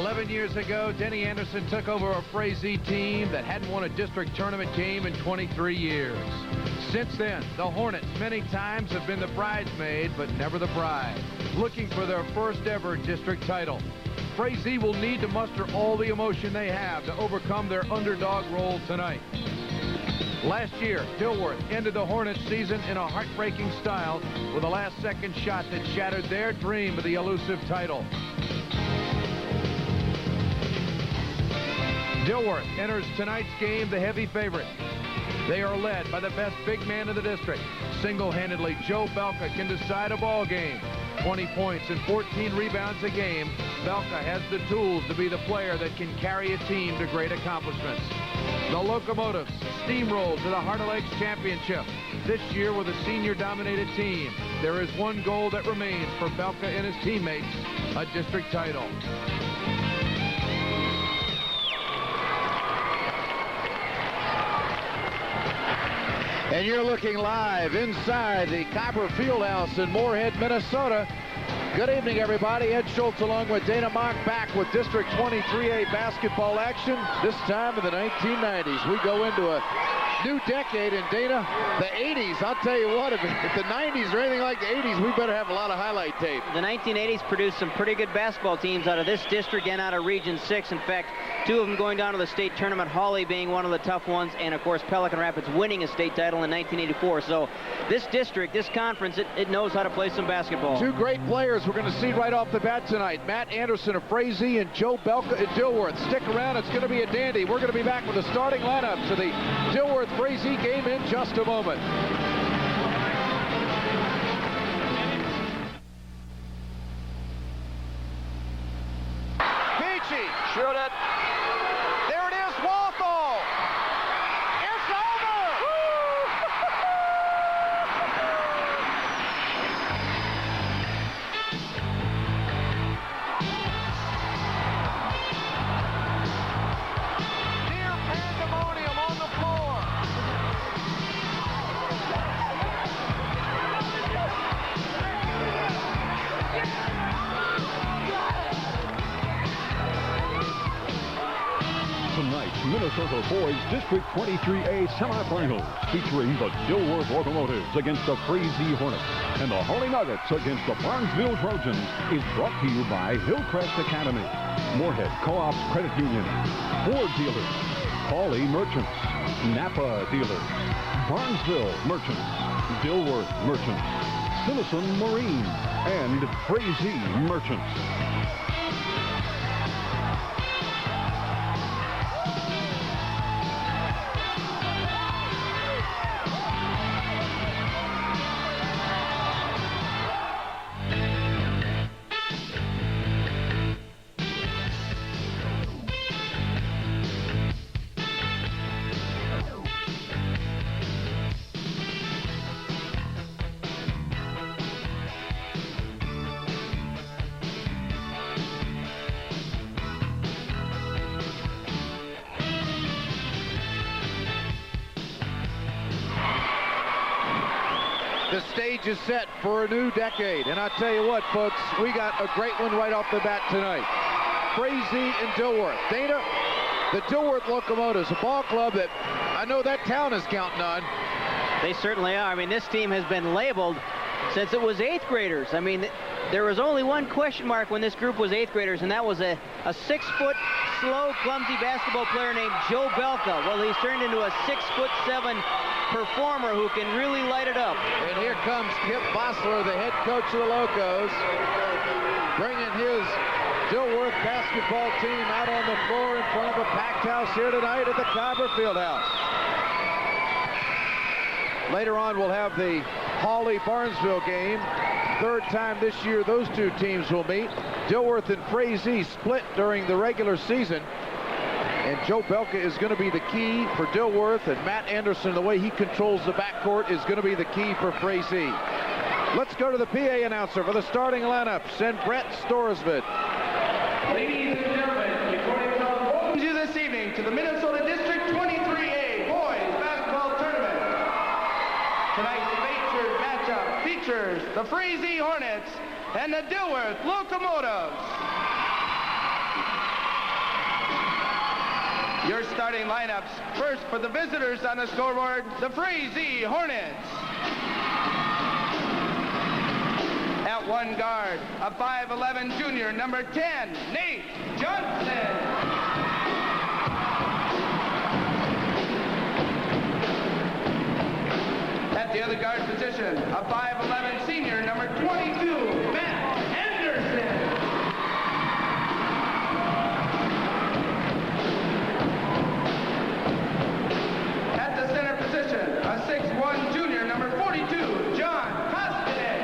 11 years ago, Denny Anderson took over a Frazee team that hadn't won a district tournament game in 23 years. Since then, the Hornets many times have been the bridesmaid, but never the bride, looking for their first ever district title. Frazee will need to muster all the emotion they have to overcome their underdog role tonight. Last year, Dilworth ended the Hornets season in a heartbreaking style with a last-second shot that shattered their dream of the elusive title. Dilworth enters tonight's game the heavy favorite. They are led by the best big man in the district. Single-handedly, Joe Belka can decide a ball game. 20 points and 14 rebounds a game, Belka has the tools to be the player that can carry a team to great accomplishments. The Locomotives steamrolled to the Heart of Lakes Championship. This year with a senior-dominated team, there is one goal that remains for Belka and his teammates, a district title. And you're looking live inside the Copper Fieldhouse in Moorhead, Minnesota. Good evening, everybody. Ed Schultz along with Dana Mock back with District 23A basketball action. This time in the 1990s. We go into a new decade, and Dana, the 80s, I'll tell you what, if the 90s are anything like the 80s, we better have a lot of highlight tape. The 1980s produced some pretty good basketball teams out of this district and out of Region 6. In fact, two of them going down to the state tournament, Hawley being one of the tough ones, and of course Pelican Rapids winning a state title in 1984. So this district, this conference, it knows how to play some basketball. Two great players we're going to see right off the bat tonight. Matt Anderson of Frazee and Joe Belka at Dilworth. Stick around, it's going to be a dandy. We're going to be back with the starting lineup to the Dilworth-Frazee game in just a moment. Peachy, shoot it. There it is, Walthall. It's over. Near pandemonium on the floor. Tonight's Minnesota Boys District 23A semifinals featuring the Dilworth Locomotives against the Frazee Hornets and the Hawley Nuggets against the Barnesville Trojans is brought to you by Hillcrest Academy, Moorhead Co-op's Credit Union, Ford Dealers, Hawley Merchants, Napa Dealers, Barnesville Merchants, Dilworth Merchants, Citizen Marine, and Frazee Merchants. The stage is set for a new decade, and I tell you what, folks, we got a great one right off the bat tonight. Frazee and Dilworth. Dana, the Dilworth Locomotives, a ball club that I know that town is counting on. They certainly are. I mean, this team has been labeled since it was 8th graders. I mean, there was only one question mark when this group was 8th graders, and that was a 6-foot, slow, clumsy basketball player named Joe Belka. Well, he's turned into a 6'7" performer who can really light it up. And here comes Kip Bossler, the head coach of the Locos, bringing his Dilworth basketball team out on the floor in front of a packed house here tonight at the Copper Fieldhouse. Later on, we'll have the Hawley-Barnesville game. Third time this year those two teams will meet. Dilworth and Frazee split during the regular season. And Joe Belka is going to be the key for Dilworth, and Matt Anderson, the way he controls the backcourt, is going to be the key for Frazee. Let's go to the PA announcer for the starting lineups and Brett Storsved. Ladies and gentlemen, reporting from you this evening to the Minnesota District 23A Boys Basketball Tournament. Tonight's featured matchup features the Frazee Hornets and the Dilworth Locomotives. Your starting lineups. First, for the visitors on the scoreboard, the Frazee Hornets. At one guard, a 5'11" junior, number 10, Nate Johnson. At the other guard position, a 5'11" senior, number 22, Matt Anderson. At the center position, a 6'1" junior, number 42, John Koskinen.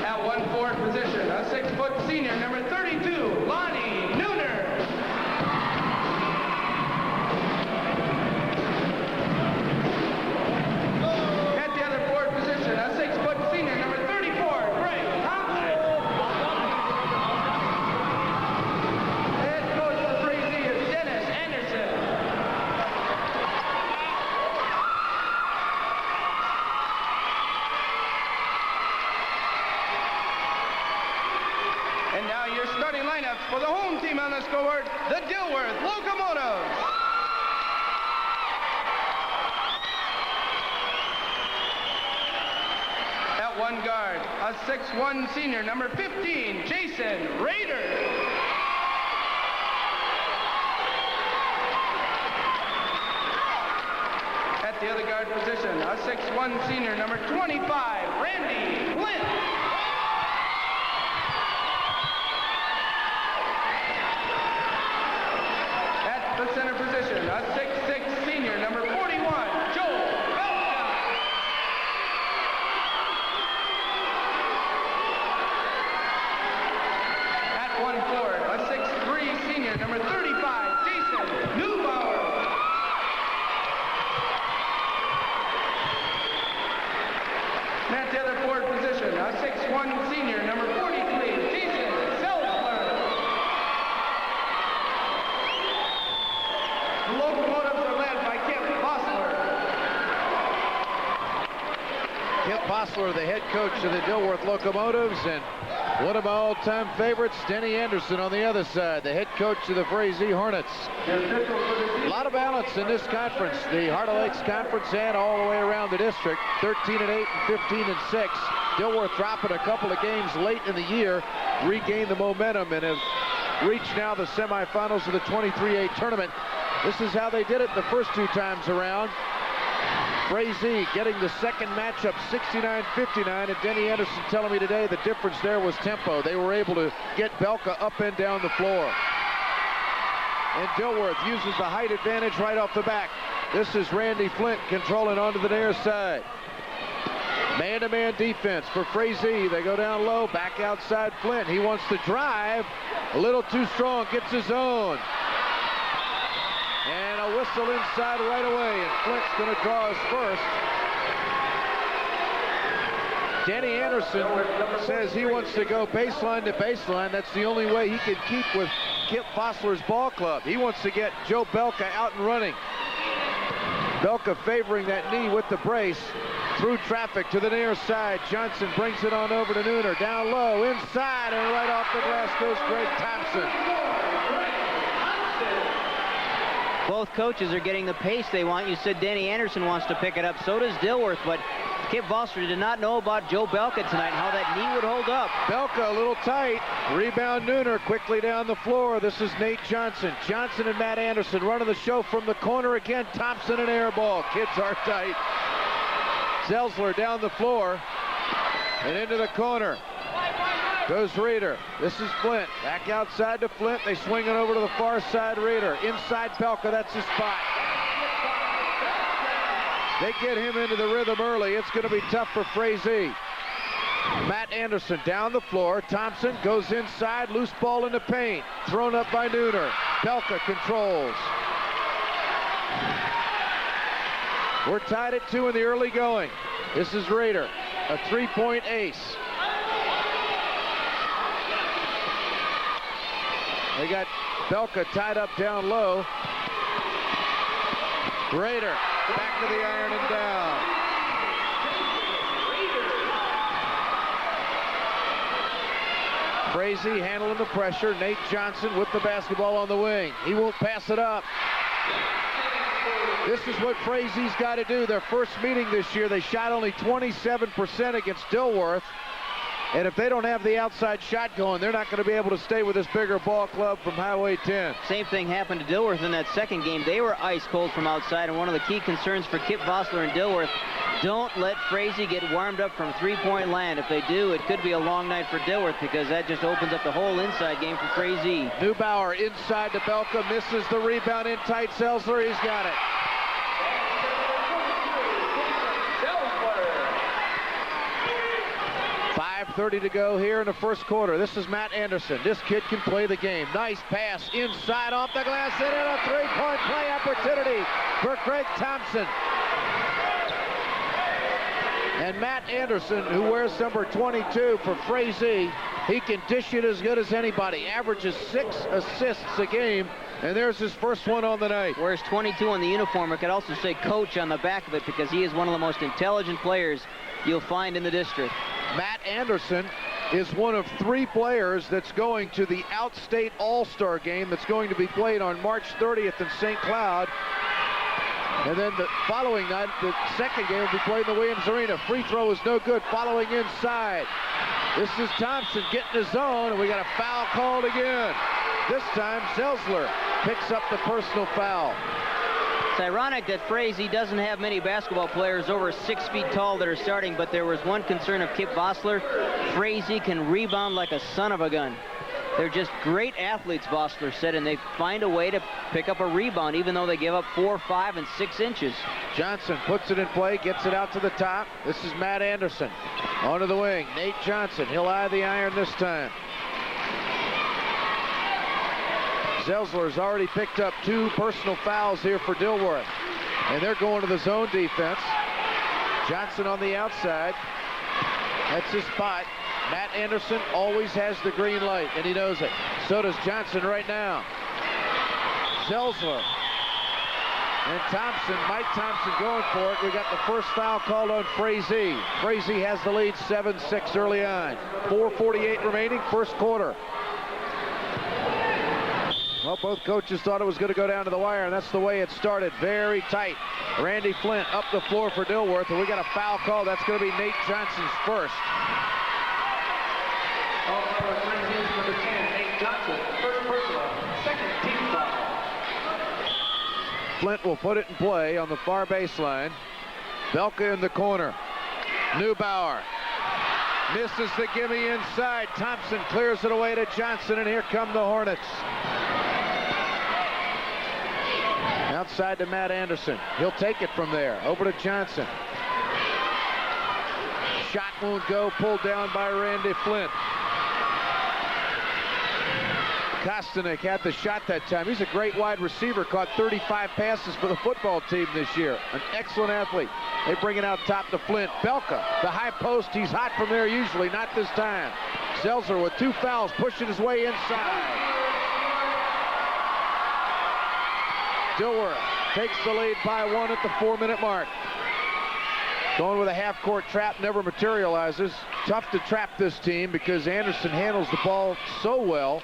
At 1 forward position, a 6-foot senior, number 32, Lonnie Nooner. At the other forward position, a 6-foot senior, number 34, Greg Thompson. Head coach of the Frazee is Dennis Anderson. And now your starting lineups for the home team on the scoreboard, the Dilworth Locomotives. At one guard, a 6'1" senior, number 15, Jason Rader. At the other guard position, a 6'1" senior, number 25, Randy Flint. At the center position, a 6'6" senior, number 41, Joel Belka. At 1 forward, a 6'3" senior, number 35, Jason Neubauer. And at the other forward position, a 6'1" senior, number 43, Jason Selzler. The Locomotives are led by Kip Bossler. Kip Bossler, the head coach of the Dilworth Locomotives, and one of my all-time favorites, Denny Anderson on the other side, the head coach of the Frazee Hornets. A lot of balance in this conference, the Heart of Lakes Conference, and all the way around the district. 13-8 and 15-6. Dilworth dropping a couple of games late in the year, regained the momentum, and have reached now the semifinals of the 23A tournament. This is how they did it the first 2 times around. Frazee getting the second matchup 69-59, and Denny Anderson telling me today the difference there was tempo. They were able to get Belka up and down the floor. And Dilworth uses the height advantage right off the back. This is Randy Flint controlling onto the near side. Man-to-man defense for Frazee. They go down low, back outside Flint. He wants to drive, a little too strong, gets his own. And a whistle inside right away, and Flint's going to draw his first. Denny Anderson says he wants to go baseline to baseline. That's the only way he can keep with Kip Bossler's ball club. He wants to get Joe Belka out and running. Belka favoring that knee with the brace. Through traffic to the near side. Johnson brings it on over to Nooner. Down low, inside, and right off the glass goes Greg Thompson. Both coaches are getting the pace they want. You said Denny Anderson wants to pick it up. So does Dilworth, but Kip Bossler did not know about Joe Belka tonight, how that knee would hold up. Belka a little tight. Rebound Nooner quickly down the floor. This is Nate Johnson. Johnson and Matt Anderson running the show from the corner again. Thompson an air ball. Kids are tight. Selzler down the floor and into the corner. Goes Reeder. This is Flint. Back outside to Flint. They swing it over to the far side. Reeder. Inside Belka. That's his spot. They get him into the rhythm early. It's going to be tough for Frazee. Matt Anderson down the floor. Thompson goes inside. Loose ball in the paint. Thrown up by Nooner. Belka controls. We're tied at 2 in the early going. This is Rader, a 3-point ace. They got Belka tied up down low. Rader back to the iron and down. Frazee handling the pressure. Nate Johnson with the basketball on the wing. He won't pass it up. This is what Frazee's got to do. Their first meeting this year, they shot only 27% against Dilworth. And if they don't have the outside shot going, they're not going to be able to stay with this bigger ball club from Highway 10. Same thing happened to Dilworth in that second game. They were ice cold from outside, and one of the key concerns for Kip Vossler and Dilworth, don't let Frazee get warmed up from three-point land. If they do, it could be a long night for Dilworth because that just opens up the whole inside game for Frazee. Neubauer inside to Belka, misses the rebound in tight. Selzler, he's got it. 5:30 to go here in the first quarter. This is Matt Anderson. This kid can play the game. Nice pass inside off the glass and in a three-point play opportunity for Craig Thompson. And Matt Anderson, who wears number 22 for Frazee, he can dish it as good as anybody. Averages 6 assists a game, and there's his first one on the night. Wears 22 on the uniform. I could also say coach on the back of it because he is one of the most intelligent players you'll find in the district. Matt Anderson is one of 3 players that's going to the Outstate All-Star game that's going to be played on March 30th in St. Cloud. And then the following night, the second game will be played in the Williams Arena. Free throw is no good. Following inside. This is Thompson getting his own, and we got a foul called again. This time, Selzler picks up the personal foul. It's ironic that Frazee doesn't have many basketball players over 6 feet tall that are starting, but there was one concern of Kip Vossler. Frazee can rebound like a son of a gun. They're just great athletes, Vossler said, and they find a way to pick up a rebound, even though they give up 4, 5, and 6 inches. Johnson puts it in play, gets it out to the top. This is Matt Anderson. Onto the wing, Nate Johnson. He'll eye the iron this time. Selzler's already picked up 2 personal fouls here for Dilworth. And they're going to the zone defense. Johnson on the outside. That's his spot. Matt Anderson always has the green light, and he knows it. So does Johnson right now. Selzler. And Thompson, Mike Thompson going for it. We got the first foul called on Frazee. Frazee has the lead 7-6 early on. 4:48 remaining, first quarter. Well, both coaches thought it was going to go down to the wire, and that's the way it started. Very tight. Randy Flint up the floor for Dilworth, and we got a foul call. That's going to be Nate Johnson's first. Number 10, Nate Johnson, first personal, second team foul. Flint will put it in play on the far baseline. Belka in the corner. Neubauer misses the gimme inside. Thompson clears it away to Johnson, and here come the Hornets. Outside to Matt Anderson. He'll take it from there. Over to Johnson. Shot won't go. Pulled down by Randy Flint. Kostanek had the shot that time. He's a great wide receiver. Caught 35 passes for the football team this year. An excellent athlete. They bring it out top to Flint. Belka, the high post. He's hot from there usually. Not this time. Selzler with 2 fouls, pushing his way inside. Dilworth takes the lead by 1 at the 4-minute mark. Going with a half-court trap, never materializes. Tough to trap this team because Anderson handles the ball so well.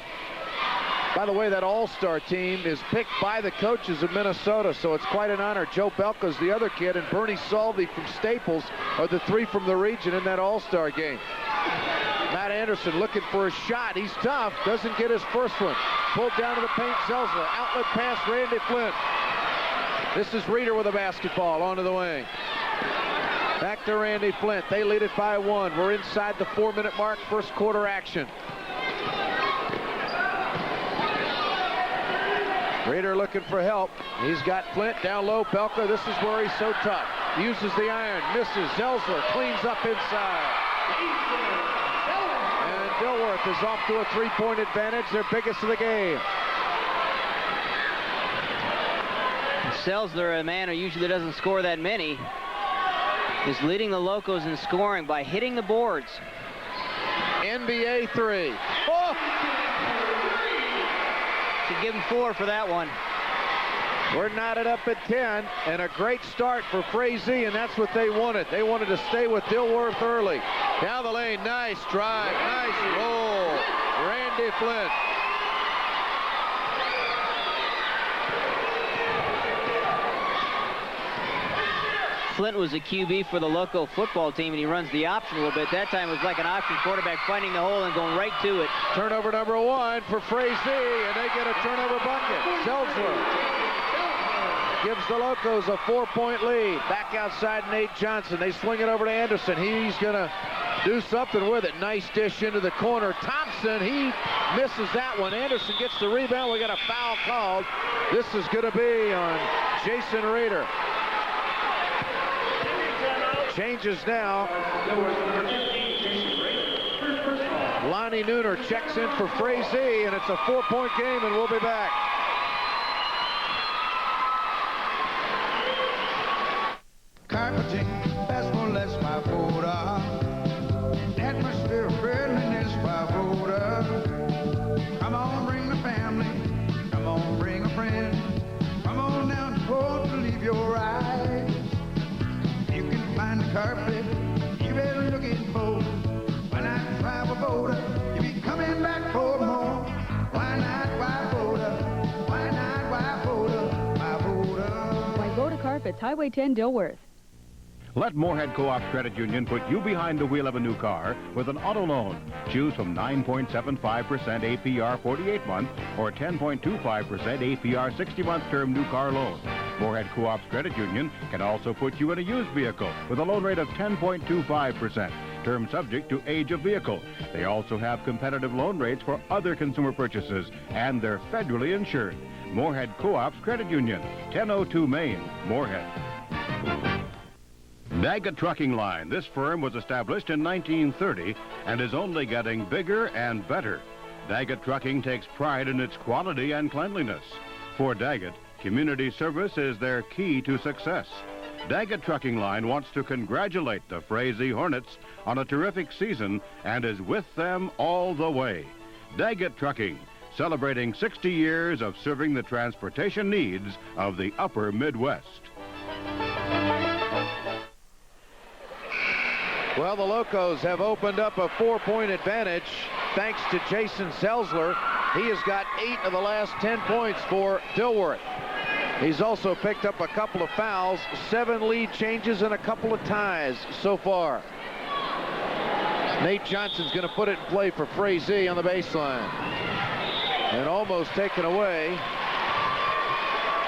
By the way, that all-star team is picked by the coaches of Minnesota, so it's quite an honor. Joe Belka's the other kid, and Bernie Salvi from Staples are the 3 from the region in that all-star game. Matt Anderson looking for a shot. He's tough. Doesn't get his first one. Pulled down to the paint. Selzler. Outlet pass. Randy Flint. This is Reeder with a basketball onto the wing. Back to Randy Flint. They lead it by 1. We're inside the 4-minute mark. First quarter action. Reeder looking for help. He's got Flint down low. Belka, this is where he's so tough. Uses the iron. Misses. Selzler cleans up inside. And Dilworth is off to a 3-point advantage. Their biggest of the game. Selzler, a man who usually doesn't score that many, is leading the Locos in scoring by hitting the boards. NBA 3. Oh! Should give him 4 for that one. We're knotted up at 10, and a great start for Frazee, and that's what they wanted. They wanted to stay with Dilworth early. Down the lane, nice drive, nice roll. Randy Flint. Flint was a QB for the Loco football team, and he runs the option a little bit. That time it was like an option quarterback finding the hole and going right to it. Turnover number 1 for Frazee, and they get a turnover bucket. Seltzler gives the Locos a 4-point lead. Back outside Nate Johnson. They swing it over to Anderson. He's going to do something with it. Nice dish into the corner. Thompson, he misses that one. Anderson gets the rebound. We got a foul called. This is going to be on Jason Rader. Changes now. Lonnie Nooner checks in for Frazee, and it's a 4-point game, and we'll be back. Carpeting, that's more or less my voter. Atmosphere of friendliness, my voter. Come on, bring the family. Come on, bring a friend. Come on down the road to leave your eyes. You can find the carpet, you better look it for. When I drive a voter, you be coming back for more. Why not, why voter? Why not, why voter? My voter. Why Voda Carpets, Highway 10, Dilworth. Let Moorhead Co-op Credit Union put you behind the wheel of a new car with an auto loan. Choose from 9.75% APR 48-month or 10.25% APR 60-month term new car loan. Moorhead Co-op's Credit Union can also put you in a used vehicle with a loan rate of 10.25%. Term subject to age of vehicle. They also have competitive loan rates for other consumer purchases, and they're federally insured. Moorhead Co-op's Credit Union, 1002 Main, Moorhead. Daggett Trucking Line. This firm was established in 1930 and is only getting bigger and better. Daggett Trucking takes pride in its quality and cleanliness. For Daggett, community service is their key to success. Daggett Trucking Line wants to congratulate the Frazee Hornets on a terrific season and is with them all the way. Daggett Trucking, celebrating 60 years of serving the transportation needs of the upper Midwest. Well, the Locos have opened up a 4-point advantage thanks to Jason Seltzler. He has got 8 of the last 10 points for Dilworth. He's also picked up a couple of fouls, 7 lead changes, and a couple of ties so far. Nate Johnson's going to put it in play for Frazee on the baseline. And almost taken away.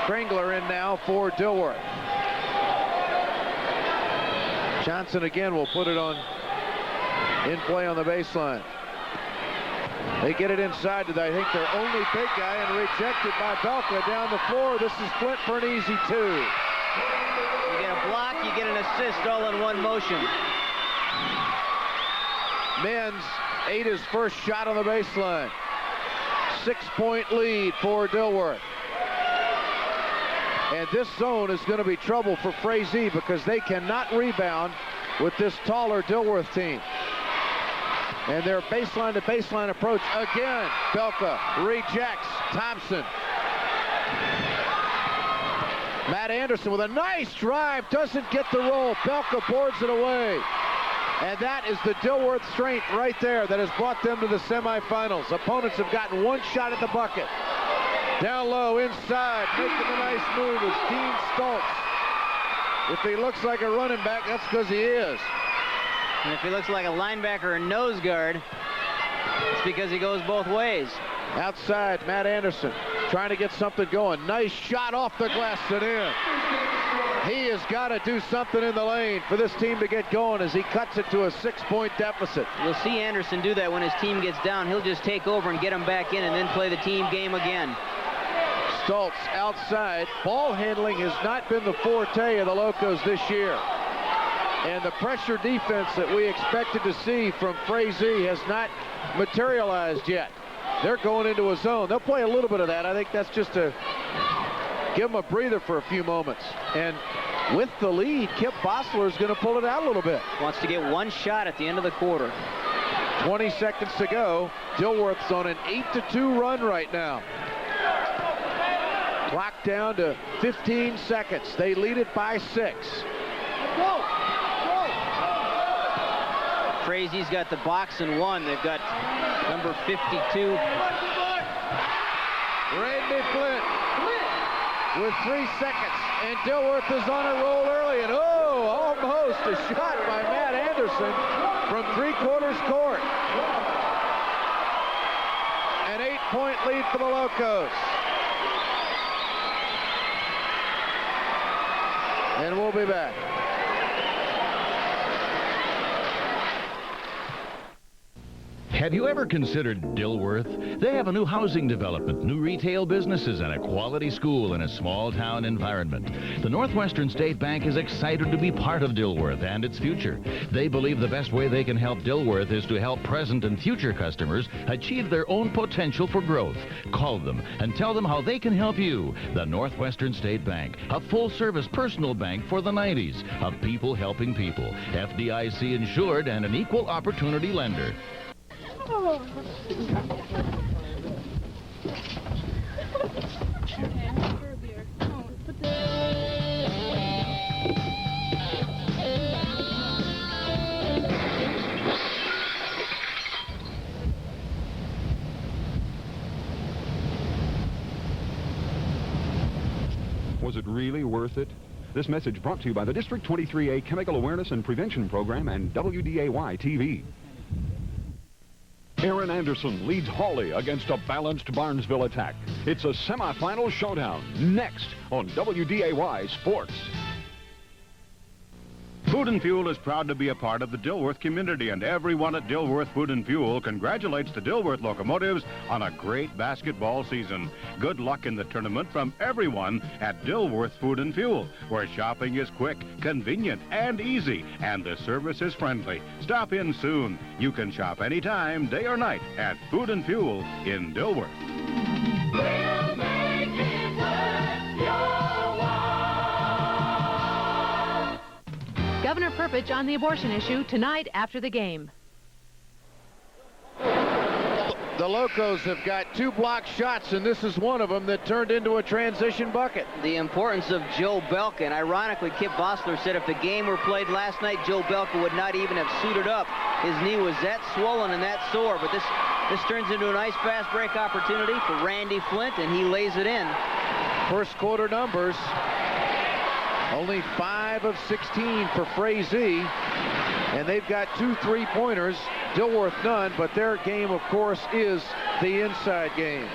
Kringler in now for Dilworth. Johnson again will put it in play on the baseline. They get it inside to, I think, their only big guy, and rejected by Belka down the floor. This is Flint for an easy 2. You get a block, you get an assist all in one motion. Men's ate his first shot on the baseline. 6-point lead for Dilworth. And this zone is going to be trouble for Frazee because they cannot rebound with this taller Dilworth team. And their baseline-to-baseline approach again. Belka rejects Thompson. Matt Anderson with a nice drive, doesn't get the roll. Belka boards it away. And that is the Dilworth strength right there that has brought them to the semifinals. Opponents have gotten one shot at the bucket. Down low, inside, making a nice move is Dean Stoltz. If he looks like a running back, that's because he is. And if he looks like a linebacker or nose guard, it's because he goes both ways. Outside, Matt Anderson trying to get something going. Nice shot off the glass and in. He has got to do something in the lane for this team to get going as he cuts it to a 6-point deficit. You'll see Anderson do that when his team gets down. He'll just take over and get them back in and then play the team game again. Stoltz outside. Ball handling has not been the forte of the Locos this year. And the pressure defense that we expected to see from Frazee has not materialized yet. They're going into a zone. They'll play a little bit of that. I think that's just to give them a breather for a few moments. And with the lead, Kip Bossler is going to pull it out a little bit. Wants to get one shot at the end of the quarter. 20 seconds to go. Dilworth's on an 8-2 run right now. Clock down to 15 seconds. They lead it by 6. Frazee's got the box and one. They've got Number 52. Randy Flint with 3 seconds, and Dilworth is on a roll early, and almost a shot by Matt Anderson from 3/4 court. An 8-point lead for the Locos. And we'll be back. Have you ever considered Dilworth? They have a new housing development, new retail businesses, and a quality school in a small-town environment. The Northwestern State Bank is excited to be part of Dilworth and its future. They believe the best way they can help Dilworth is to help present and future customers achieve their own potential for growth. Call them and tell them how they can help you. The Northwestern State Bank, a full-service personal bank for the 90s, of people helping people, FDIC insured, and an equal opportunity lender. Was it really worth it? This message brought to you by the District 23A Chemical Awareness and Prevention Program and WDAY TV. Aaron Anderson leads Hawley against a balanced Barnesville attack. It's a semifinal showdown next on WDAY Sports. Food and Fuel is proud to be a part of the Dilworth community, and everyone at Dilworth Food and Fuel congratulates the Dilworth Locomotives on a great basketball season. Good luck in the tournament from everyone at Dilworth Food and Fuel, where shopping is quick, convenient, and easy, and the service is friendly. Stop in soon. You can shop anytime, day or night, at Food and Fuel in Dilworth. We'll make it worth your while. Governor Perpich on the abortion issue tonight after the game. The Locos have got 2 blocked shots, and this is one of them that turned into a transition bucket. The importance of Joe Belka, and ironically, Kip Vossler said if the game were played last night, Joe Belka would not even have suited up. His knee was that swollen and that sore, but this turns into a nice fast break opportunity for Randy Flint, and he lays it in. First quarter numbers, only 5 of 16 for Frazee, and they've got 2 3-pointers. Dilworth none, but their game, of course, is the inside game.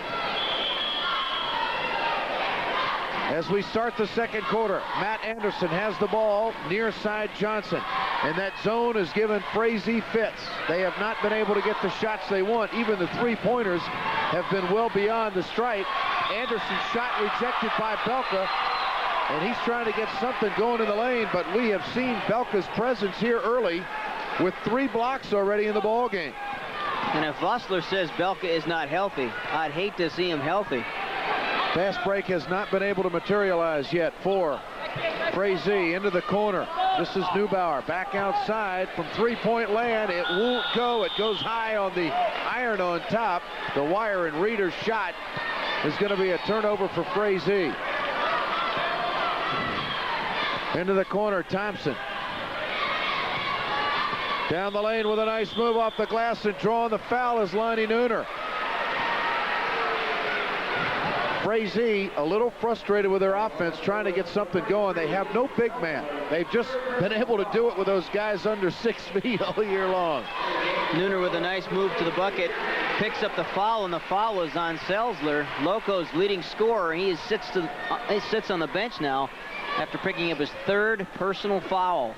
As we start the second quarter, Matt Anderson has the ball near side Johnson, and that zone has given Frazee fits. They have not been able to get the shots they want. Even the 3-pointers have been well beyond the stripe. Anderson's shot rejected by Belka, and he's trying to get something going in the lane, but we have seen Belka's presence here early with 3 blocks already in the ball game. And if Vossler says Belka is not healthy, I'd hate to see him healthy. Fast break has not been able to materialize yet for Frazee. Into the corner. This is Neubauer back outside from 3-point land. It won't go. It goes high on the iron on top. The wire and Reeder's shot is going to be a turnover for Frazee. Into the corner, Thompson. Down the lane with a nice move off the glass, and drawing the foul is Lonnie Nooner. Frazee a little frustrated with their offense, trying to get something going. They have no big man. They've just been able to do it with those guys under 6 feet all year long. Nooner with a nice move to the bucket, picks up the foul, and the foul is on Selzler, Loco's leading scorer. He sits on the bench now after picking up his 3rd personal foul.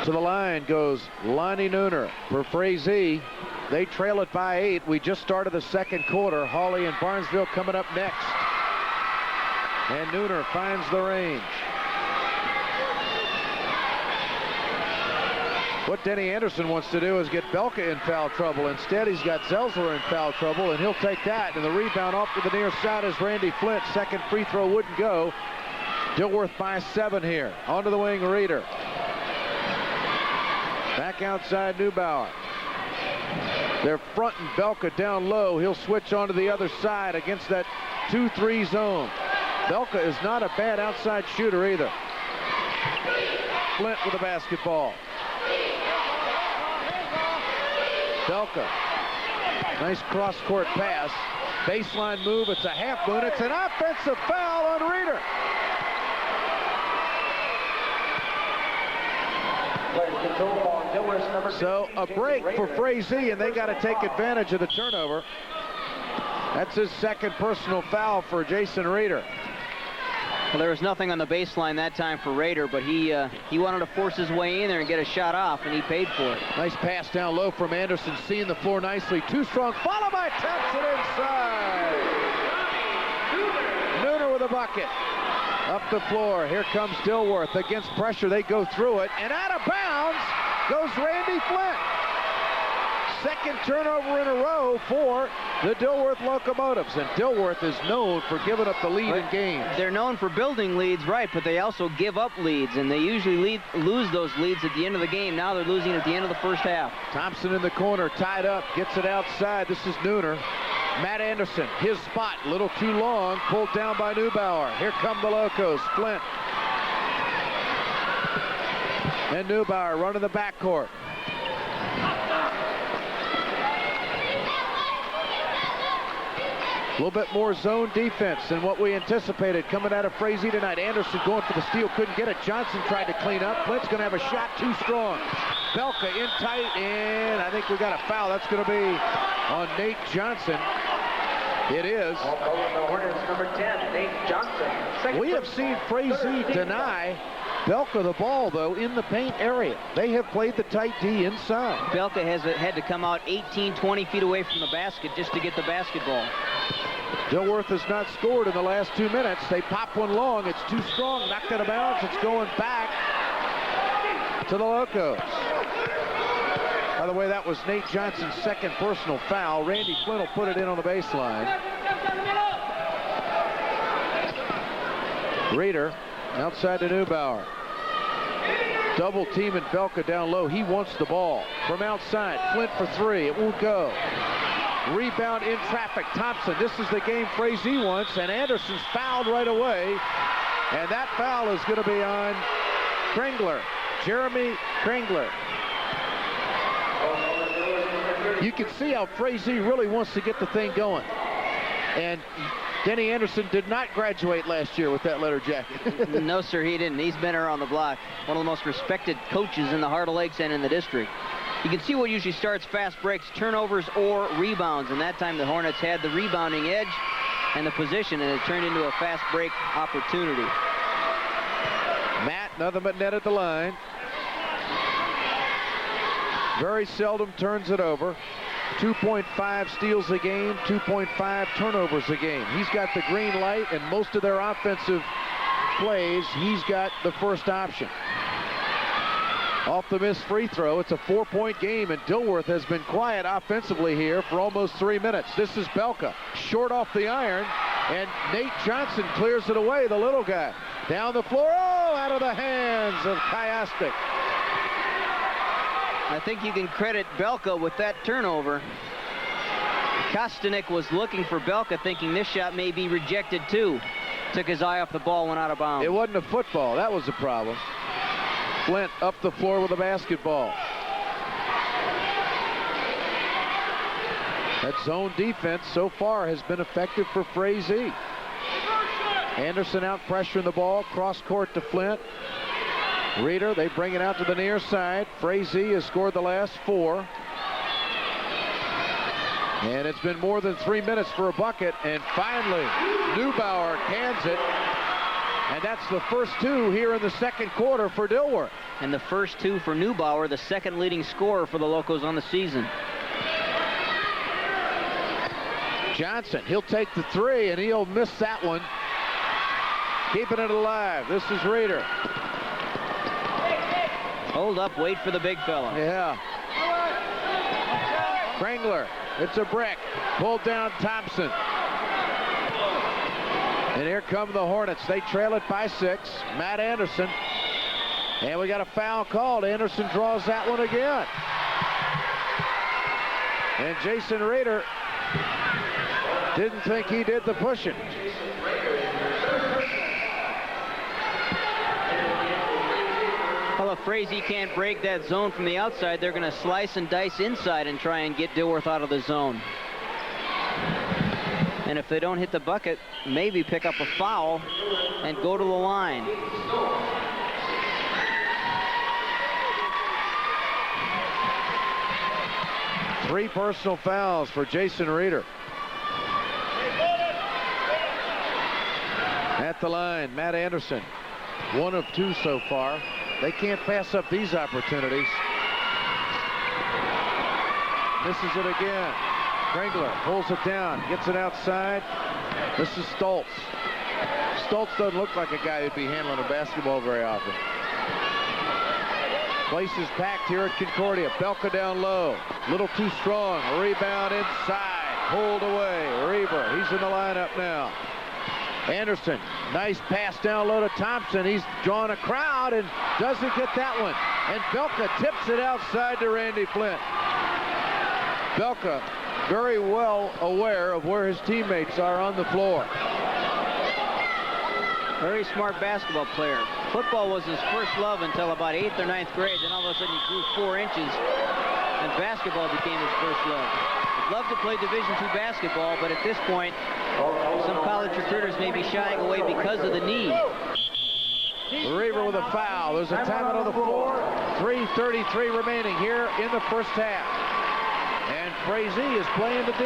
To the line goes Lonnie Nooner for Frazee. They trail it by 8. We just started the second quarter. Hawley and Barnesville coming up next. And Nooner finds the range. What Denny Anderson wants to do is get Belka in foul trouble. Instead, he's got Selzler in foul trouble, and he'll take that. And the rebound off to the near side is Randy Flint. Second free throw wouldn't go. Dilworth by 7 here. Onto the wing, Reeder. Back outside, Neubauer. They're fronting Belka down low. He'll switch onto the other side against that 2-3 zone. Belka is not a bad outside shooter either. Flint with the basketball. Belka Nice cross-court pass. Baseline move. It's a half moon. It's an offensive foul on Reeder. So a break for Frazee, and they got to take advantage of the turnover. That's his second personal foul for Jason Reeder. Well, there was nothing on the baseline that time for Rader, but he wanted to force his way in there and get a shot off, and he paid for it. Nice pass down low from Anderson, seeing the floor nicely. Too strong, followed by Thompson inside. Nooner with a bucket. Up the floor, here comes Dilworth. Against pressure, they go through it, and out of bounds goes Randy Flint. Second turnover in a row for the Dilworth Locomotives, and Dilworth is known for giving up the lead in games. They're known for building leads, right, but they also give up leads, and they usually lose those leads at the end of the game. Now they're losing at the end of the first half. Thompson in the corner, tied up, gets it outside. This is Nooner. Matt Anderson, his spot, a little too long, pulled down by Neubauer. Here come the Locos, Flint. And Neubauer running the backcourt. A little bit more zone defense than what we anticipated coming out of Frazee tonight. Anderson going for the steal, couldn't get it. Johnson tried to clean up. Flint's going to have a shot, too strong. Belka in tight, and I think we got a foul. That's going to be on Nate Johnson. It is. Number 10, Nate Johnson. We have seen Frazee deny Belka the ball, though, in the paint area. They have played the tight D inside. Belka has had to come out 18, 20 feet away from the basket just to get the basketball. Dilworth has not scored in the last 2 minutes. They pop one long. It's too strong. Knocked out of bounds. It's going back to the Locos. By the way, that was Nate Johnson's second personal foul. Randy Flint will put it in on the baseline. Reeder outside to Neubauer. Double teaming Belka down low. He wants the ball. From outside, Flint for three. It won't go. Rebound in traffic. Thompson. This is the game Frazee wants, and Anderson's fouled right away. And that foul is going to be on Krengler. Jeremy Krengler. You can see how Frazee really wants to get the thing going. And Denny Anderson did not graduate last year with that letter jacket. No, sir, he didn't. He's been around the block. One of the most respected coaches in the Heart of Lakes and in the district. You can see what usually starts fast breaks, turnovers or rebounds. And that time the Hornets had the rebounding edge and the position, and it turned into a fast break opportunity. Matt, nothing but net at the line. Very seldom turns it over. 2.5 steals a game, 2.5 turnovers a game. He's got the green light, and most of their offensive plays, he's got the first option. Off the missed free throw, it's a 4-point game, and Dilworth has been quiet offensively here for almost 3 minutes. This is Belka, short off the iron, and Nate Johnson clears it away, the little guy. Down the floor, oh, out of the hands of Kajastik. I think you can credit Belka with that turnover. Kostanek was looking for Belka, thinking this shot may be rejected too. Took his eye off the ball, went out of bounds. It wasn't a football. That was the problem. Flint up the floor with a basketball. That zone defense so far has been effective for Frazee. Anderson out pressuring the ball. Cross court to Flint. Reeder, they bring it out to the near side. Frazee has scored the last 4. And it's been more than 3 minutes for a bucket. And finally, Neubauer cans it. And that's the first 2 here in the second quarter for Dilworth. And the first 2 for Neubauer, the second leading scorer for the Locos on the season. Johnson, he'll take the 3, and he'll miss that one. Keeping it alive. This is Reeder. Hold up, wait for the big fella. Yeah. Krengler, it's a brick. Pulled down Thompson. And here come the Hornets. They trail it by 6. Matt Anderson. And we got a foul called. Anderson draws that one again. And Jason Reeder didn't think he did the pushing. Well, if Frazee can't break that zone from the outside, they're going to slice and dice inside and try and get Dilworth out of the zone. And if they don't hit the bucket, maybe pick up a foul and go to the line. Three personal fouls for Jason Reeder. At the line, Matt Anderson. 1 of 2 so far. They can't pass up these opportunities. Misses it again. Kringler pulls it down, gets it outside. This is Stoltz. Stoltz doesn't look like a guy who'd be handling a basketball very often. Place is packed here at Concordia. Belka down low. Little too strong. A rebound inside. Pulled away. Reaver, he's in the lineup now. Anderson, nice pass down low to Thompson. He's drawn a crowd and doesn't get that one. And Belka tips it outside to Randy Flint. Belka very well aware of where his teammates are on the floor. Very smart basketball player. Football was his first love until about 8th or 9th grade. Then all of a sudden he grew 4 inches and basketball became his first love. He'd love to play Division II basketball, but at this point, some college recruiters may be shying away because of the knee. Reaver with a foul. There's a timeout on the floor. 3:33 remaining here in the first half. And Frazee is playing the D.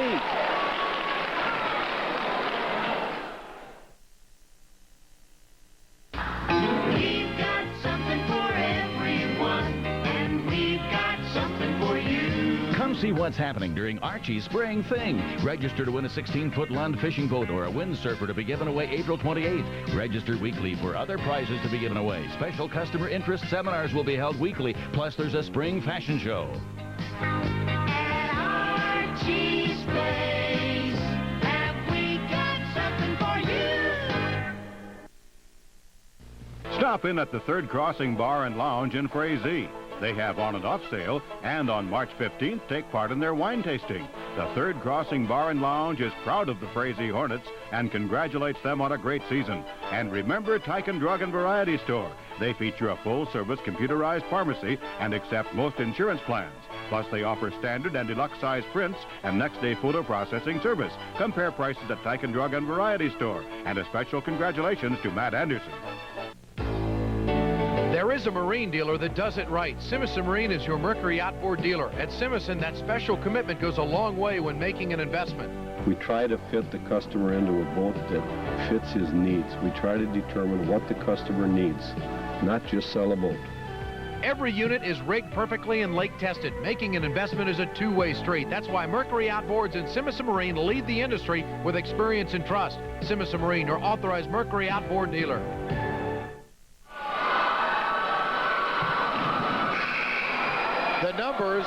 We've got something for everyone, and we've got something for you. Come see what's happening during Archie's Spring Thing. Register to win a 16-foot Lund fishing boat or a windsurfer to be given away April 28th. Register weekly for other prizes to be given away. Special customer interest seminars will be held weekly, plus there's a spring fashion show. At Archie's Place, have we got something for you? Stop in at the Third Crossing Bar and Lounge in Frazee. They have on and off sale, and on March 15th, take part in their wine tasting. The Third Crossing Bar and Lounge is proud of the Frazee Hornets and congratulates them on a great season. And remember Tyken Drug and Variety Store. They feature a full-service computerized pharmacy and accept most insurance plans. Plus, they offer standard and deluxe size prints and next-day photo processing service. Compare prices at Tyken Drug and Variety Store. And a special congratulations to Matt Anderson. There is a marine dealer that does it right. Simison Marine is your Mercury outboard dealer. At Simison, that special commitment goes a long way when making an investment. We try to fit the customer into a boat that fits his needs. We try to determine what the customer needs, not just sell a boat. Every unit is rigged perfectly and lake tested. Making an investment is a two-way street. That's why Mercury Outboards and Simison Marine lead the industry with experience and trust. Simison Marine, your authorized Mercury outboard dealer. The numbers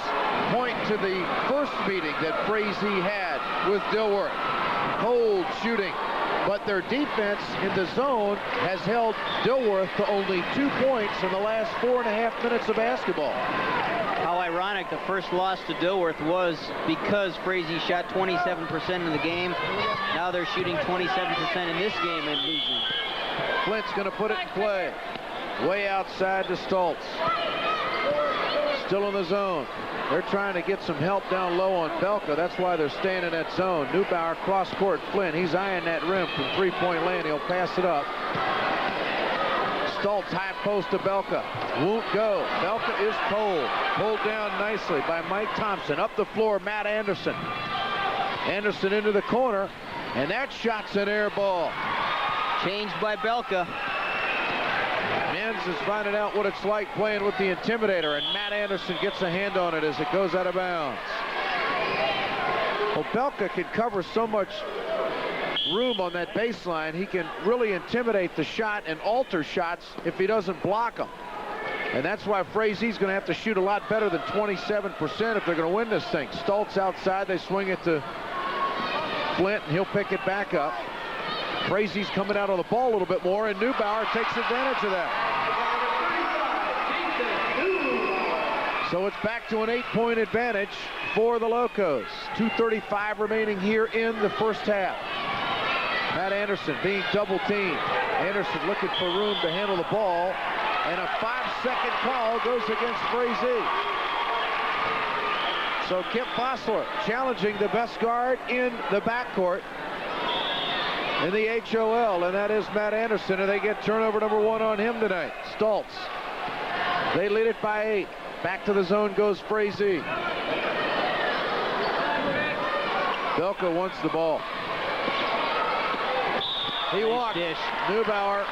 point to the first meeting that Frazee had with Dilworth. Cold shooting, but their defense in the zone has held Dilworth to only 2 points in the last 4.5 minutes of basketball. How ironic the first loss to Dilworth was because Frazee shot 27% in the game. Now they're shooting 27% in this game and losing. Flint's going to put it in play. Way outside to Stoltz. Still in the zone. They're trying to get some help down low on Belka. That's why they're staying in that zone. Neubauer cross court. Flynn, he's eyeing that rim from three-point land. He'll pass it up. Stoltz high post to Belka. Won't go. Belka is cold. Pulled down nicely by Mike Thompson. Up the floor, Matt Anderson. Anderson into the corner, and that shot's an air ball. Changed by Belka. Menz is finding out what it's like playing with the Intimidator, and Matt Anderson gets a hand on it as it goes out of bounds. Well, Belka can cover so much room on that baseline. He can really intimidate the shot and alter shots if he doesn't block them. And that's why Frazee's going to have to shoot a lot better than 27% if they're going to win this thing. Stoltz outside. They swing it to Flint, and he'll pick it back up. Frazee's coming out on the ball a little bit more, and Neubauer takes advantage of that. So it's back to an 8-point advantage for the Locos. 2:35 remaining here in the first half. Matt Anderson being double teamed. Anderson looking for room to handle the ball, and a 5-second call goes against Frazee. So Kip Bossler challenging the best guard in the backcourt. in the HOL, and that is Matt Anderson, and they get turnover number 1 on him tonight. Stoltz. They lead it by 8. Back to the zone goes Frazee. Belka wants the ball. He walked. Neubauer.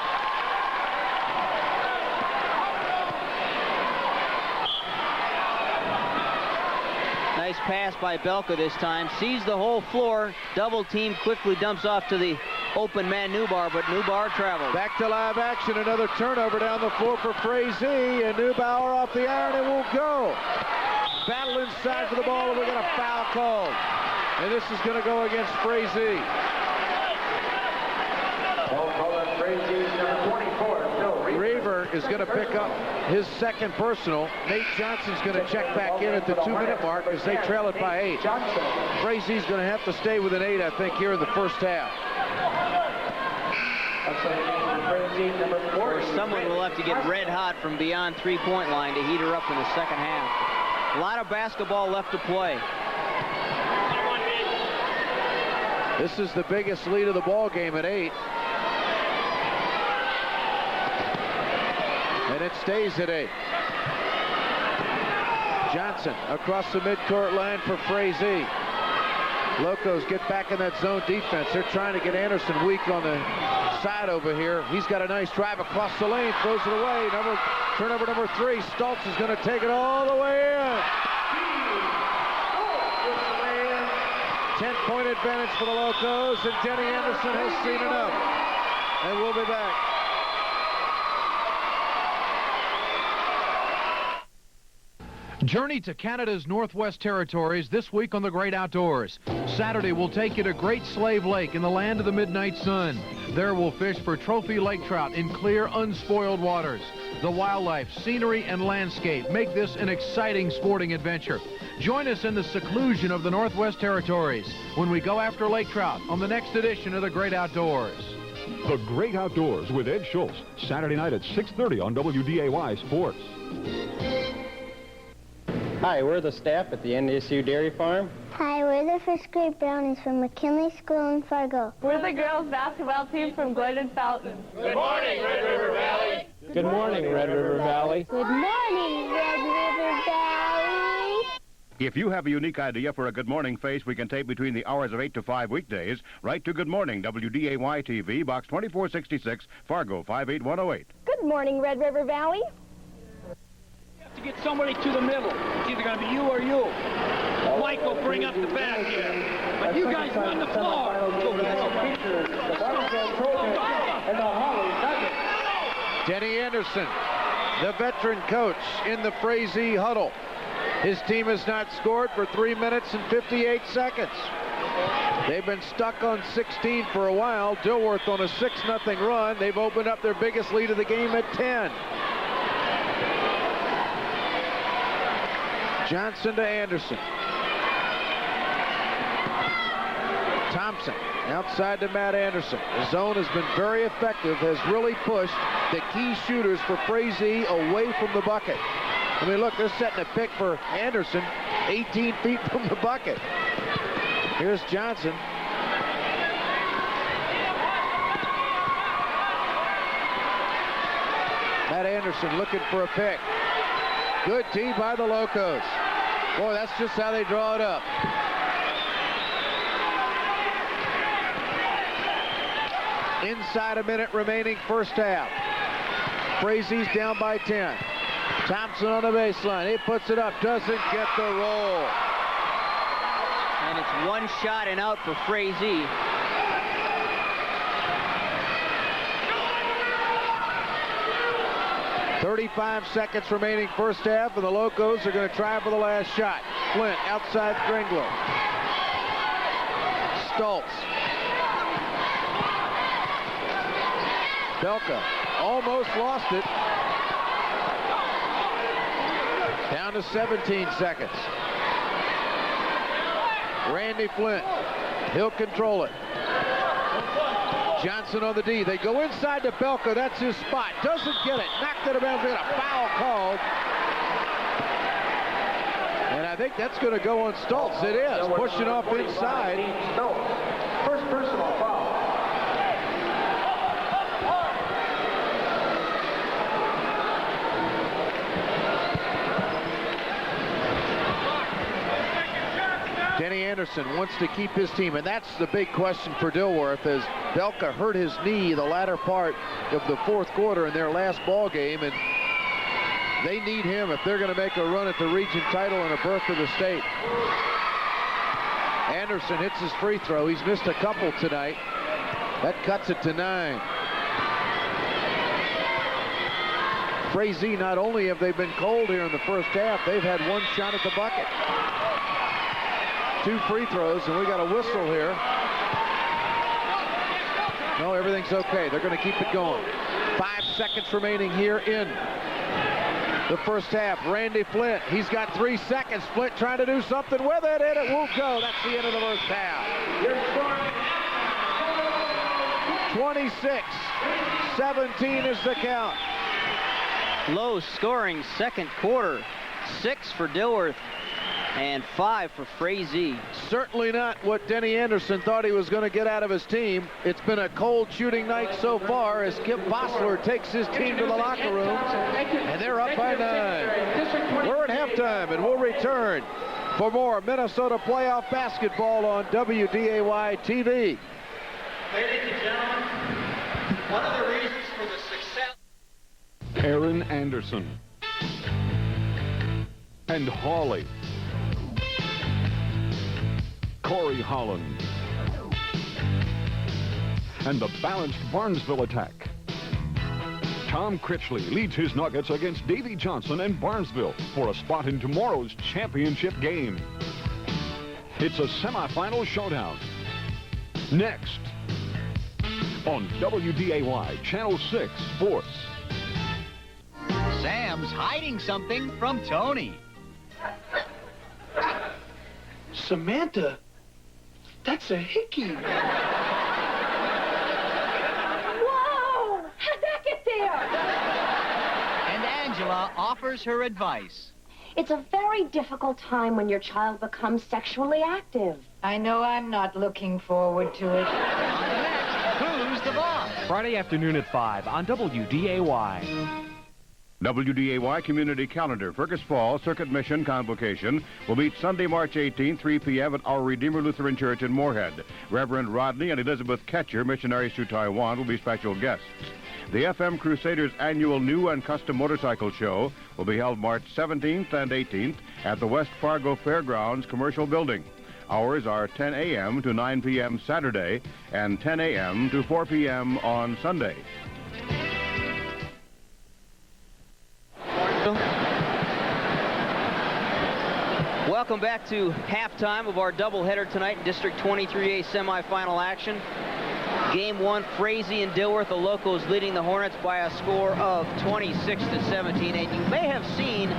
Nice pass by Belka this time. Sees the whole floor. Double team, quickly dumps off to the open man Neubauer, but Neubauer traveled. Back to live action. Another turnover down the floor for Frazee, and Neubauer off the iron. It won't go. Battle inside for the ball, and we got a foul called. And this is going to go against Frazee. Reaver is going to pick up his second personal. Nate Johnson's going to check back in at the 2-minute mark as they trail it by 8. Frazee's going to have to stay with an 8, I think, here in the first half. Or someone will have to get red hot from beyond 3-point line to heat her up in the second half. A lot of basketball left to play. This is the biggest lead of the ball game at 8. And it stays at 8. Johnson across the midcourt line for Frazee. Locos get back in that zone defense. They're trying to get Anderson weak on the side over here. He's got a nice drive across the lane, throws it away. Turnover number 3. Stoltz is going to take it all the way in. 10-point advantage for the Locos, and Denny Anderson has seen enough. And we'll be back. Journey to Canada's Northwest Territories this week on The Great Outdoors. Saturday, we'll take you to Great Slave Lake in the land of the midnight sun. There we'll fish for trophy lake trout in clear, unspoiled waters. The wildlife, scenery, and landscape make this an exciting sporting adventure. Join us in the seclusion of the Northwest Territories when we go after lake trout on the next edition of The Great Outdoors. The Great Outdoors with Ed Schultz, Saturday night at 6:30 on WDAY Sports. Hi, we're the staff at the NDSU Dairy Farm. Hi, we're the first grade Brownies from McKinley School in Fargo. We're the girls basketball team from Glidden Fountain. Good morning, Red River Valley. Good morning, Red River Valley. Good morning, Red River Valley. If you have a unique idea for a Good Morning face we can tape between the hours of 8 to 5 weekdays, write to Good Morning, WDAY-TV, Box 2466, Fargo 58108. Good morning, Red River Valley. To get somebody to the middle. It's either going to be you or you. Mike will bring up the back here. But you guys run the floor. Denny Anderson, the veteran coach in the Frazee huddle. His team has not scored for 3 minutes and 58 seconds. They've been stuck on 16 for a while. Dilworth on a 6-0 run. They've opened up their biggest lead of the game at 10. Johnson to Anderson. Thompson outside to Matt Anderson. The zone has been very effective, has really pushed the key shooters for Frazee away from the bucket. I mean, look, they're setting a pick for Anderson 18 feet from the bucket. Here's Johnson. Matt Anderson looking for a pick. Good tee by the Locos. Boy, that's just how they draw it up. Inside a minute remaining first half. Frazee's down by 10. Thompson on the baseline. He puts it up. Doesn't get the roll. And it's one shot and out for Frazee. .35 seconds remaining first half, and the Locos are going to try for the last shot. Flint outside Stringler. Stoltz. Belka almost lost it. Down to 17 seconds. Randy Flint. He'll control it. Johnson on the D. They go inside to Belka. That's his spot. Doesn't get it. Knocked it around. They got a foul called. And I think that's going to go on Stoltz. It is. Pushing off inside. First personal foul. Anderson wants to keep his team, and that's the big question for Dilworth, as Belka hurt his knee the latter part of the fourth quarter in their last ball game, and they need him if they're going to make a run at the region title and a berth to the state. Anderson hits his free throw. He's missed a couple tonight. That cuts it to 9. Frazee, not only have they been cold here in the first half, they've had one shot at the bucket. 2 free throws, and we got a whistle here. No, everything's okay. They're going to keep it going. 5 seconds remaining here in the first half. Randy Flint, he's got 3 seconds. Flint trying to do something with it, and it won't go. That's the end of the first half. 26-17 is the count. Low scoring second quarter. 6 for Dilworth and 5 for Frazee. Certainly not what Denny Anderson thought he was going to get out of his team. It's been a cold shooting night so far as Kip Bossler takes his team to the locker room, and they're up by 9. We're at halftime, and we'll return for more Minnesota playoff basketball on WDAY TV. Ladies and gentlemen, one of the reasons for the success... Aaron Anderson and Hawley. Corey Holland. And the balanced Barnesville attack. Tom Critchley leads his Nuggets against Davy Johnson and Barnesville for a spot in tomorrow's championship game. It's a semifinal showdown. Next on WDAY Channel 6 Sports. Sam's hiding something from Tony. Samantha, that's a hickey. Whoa! How'd that get there? And Angela offers her advice. It's a very difficult time when your child becomes sexually active. I know I'm not looking forward to it. Who's the boss? Friday afternoon at 5 on WDAY. WDAY Community Calendar. Fergus Falls Circuit Mission Convocation will meet Sunday, March 18, 3 p.m. at Our Redeemer Lutheran Church in Moorhead. Reverend Rodney and Elizabeth Ketcher, missionaries to Taiwan, will be special guests. The FM Crusaders annual new and custom motorcycle show will be held March 17th and 18th at the West Fargo Fairgrounds Commercial Building. Hours are 10 a.m. to 9 p.m. Saturday and 10 a.m. to 4 p.m. on Sunday. Welcome back to halftime of our doubleheader tonight in District 23A semifinal action. Game 1, Frazee and Dilworth, the Locos leading the Hornets by a score of 26-17. And you may have seen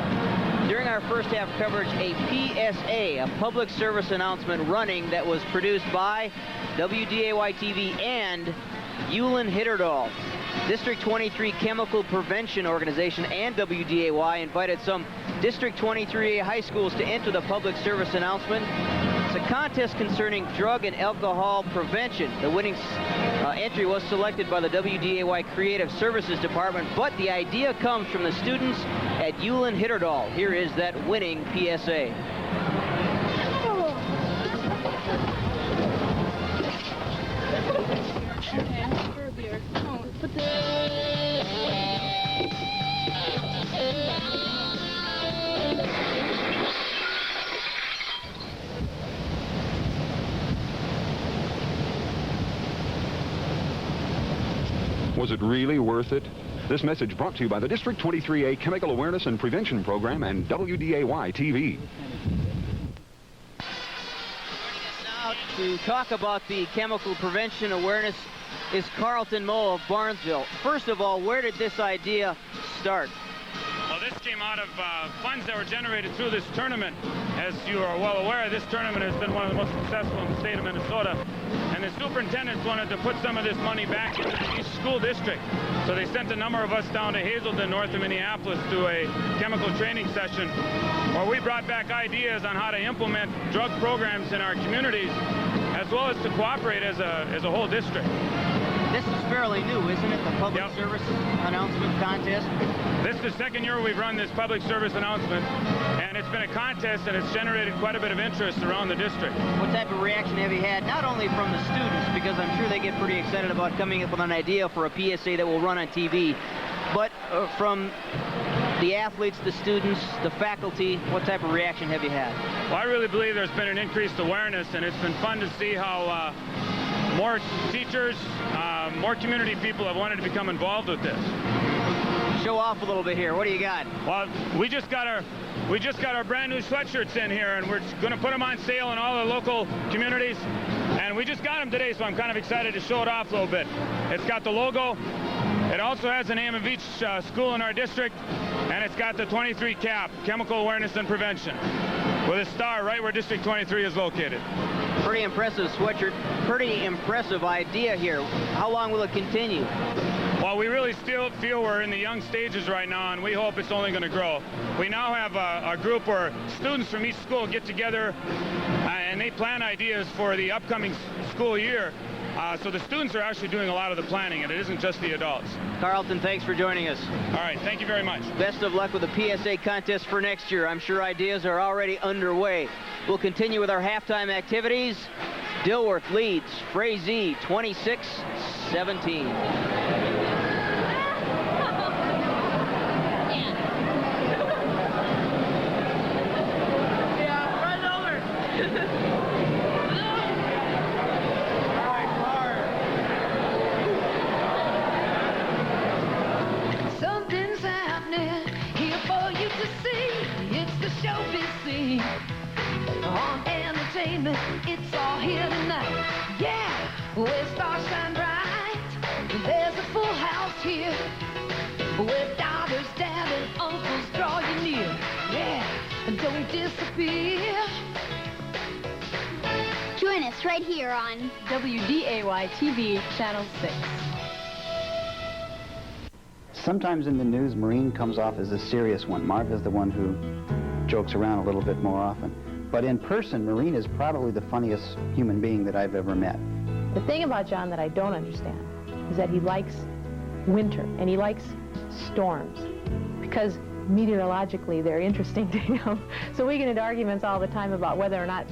during our first half coverage a PSA, a public service announcement running that was produced by WDAY TV and Ulen Hitterdal. District 23 Chemical Prevention Organization and WDAY invited some District 23A high schools to enter the public service announcement. It's a contest concerning drug and alcohol prevention. The winning entry was selected by the WDAY Creative Services Department, but the idea comes from the students at Ulen Hitterdal. Here is that winning PSA. Was it really worth it? This message brought to you by the District 23A Chemical Awareness and Prevention Program and WDAY TV. Now to talk about the chemical prevention awareness is Carlton Moe of Barnesville. First of all, where did this idea start? Well, this came out of funds that were generated through this tournament. As you are well aware, this tournament has been one of the most successful in the state of Minnesota. And the superintendents wanted to put some of this money back into the East School District. So they sent a number of us down to Hazelden, north of Minneapolis, to a chemical training session where we brought back ideas on how to implement drug programs in our communities, as well as to cooperate as a whole district. This is fairly new, isn't it? The public service announcement contest? This is the second year we've run this public service announcement, and it's been a contest, and it's generated quite a bit of interest around the district. What type of reaction have you had, not only from the students, because I'm sure they get pretty excited about coming up with an idea for a PSA that will run on TV, but from the athletes, the students, the faculty, what type of reaction have you had? Well, I really believe there's been an increased awareness, and it's been fun to see how more teachers, more community people have wanted to become involved with this. Show off a little bit here. What do you got? Well, we just got our brand new sweatshirts in here, and we're going to put them on sale in all the local communities. And we just got them today, so I'm kind of excited to show it off a little bit. It's got the logo. It also has the name of each school in our district, and it's got the 23 cap, Chemical Awareness and Prevention, with a star right where District 23 is located. Pretty impressive sweatshirt. Pretty impressive idea here. How long will it continue? Well, we really still feel we're in the young stages right now, and we hope it's only going to grow. We now have a group where students from each school get together and they plan ideas for the upcoming school year. So the students are actually doing a lot of the planning, and it isn't just the adults. Carlton, thanks for joining us. All right, thank you very much. Best of luck with the PSA contest for next year. I'm sure ideas are already underway. We'll continue with our halftime activities. Dilworth leads Frazee 26-17. Something's happening here for you to see. It's the showbiz scene. On entertainment, it's all here tonight. Yeah, where stars shine bright. There's a full house here, where daughters, dad, and uncles draw you near. Yeah, and don't disappear. Join us right here on WDAY TV, Channel 6. Sometimes in the news, Maureen comes off as a serious one. Marv is the one who jokes around a little bit more often. But in person, Maureen is probably the funniest human being that I've ever met. The thing about John that I don't understand is that he likes winter and he likes storms because meteorologically they're interesting to him. So we get into arguments all the time about whether or not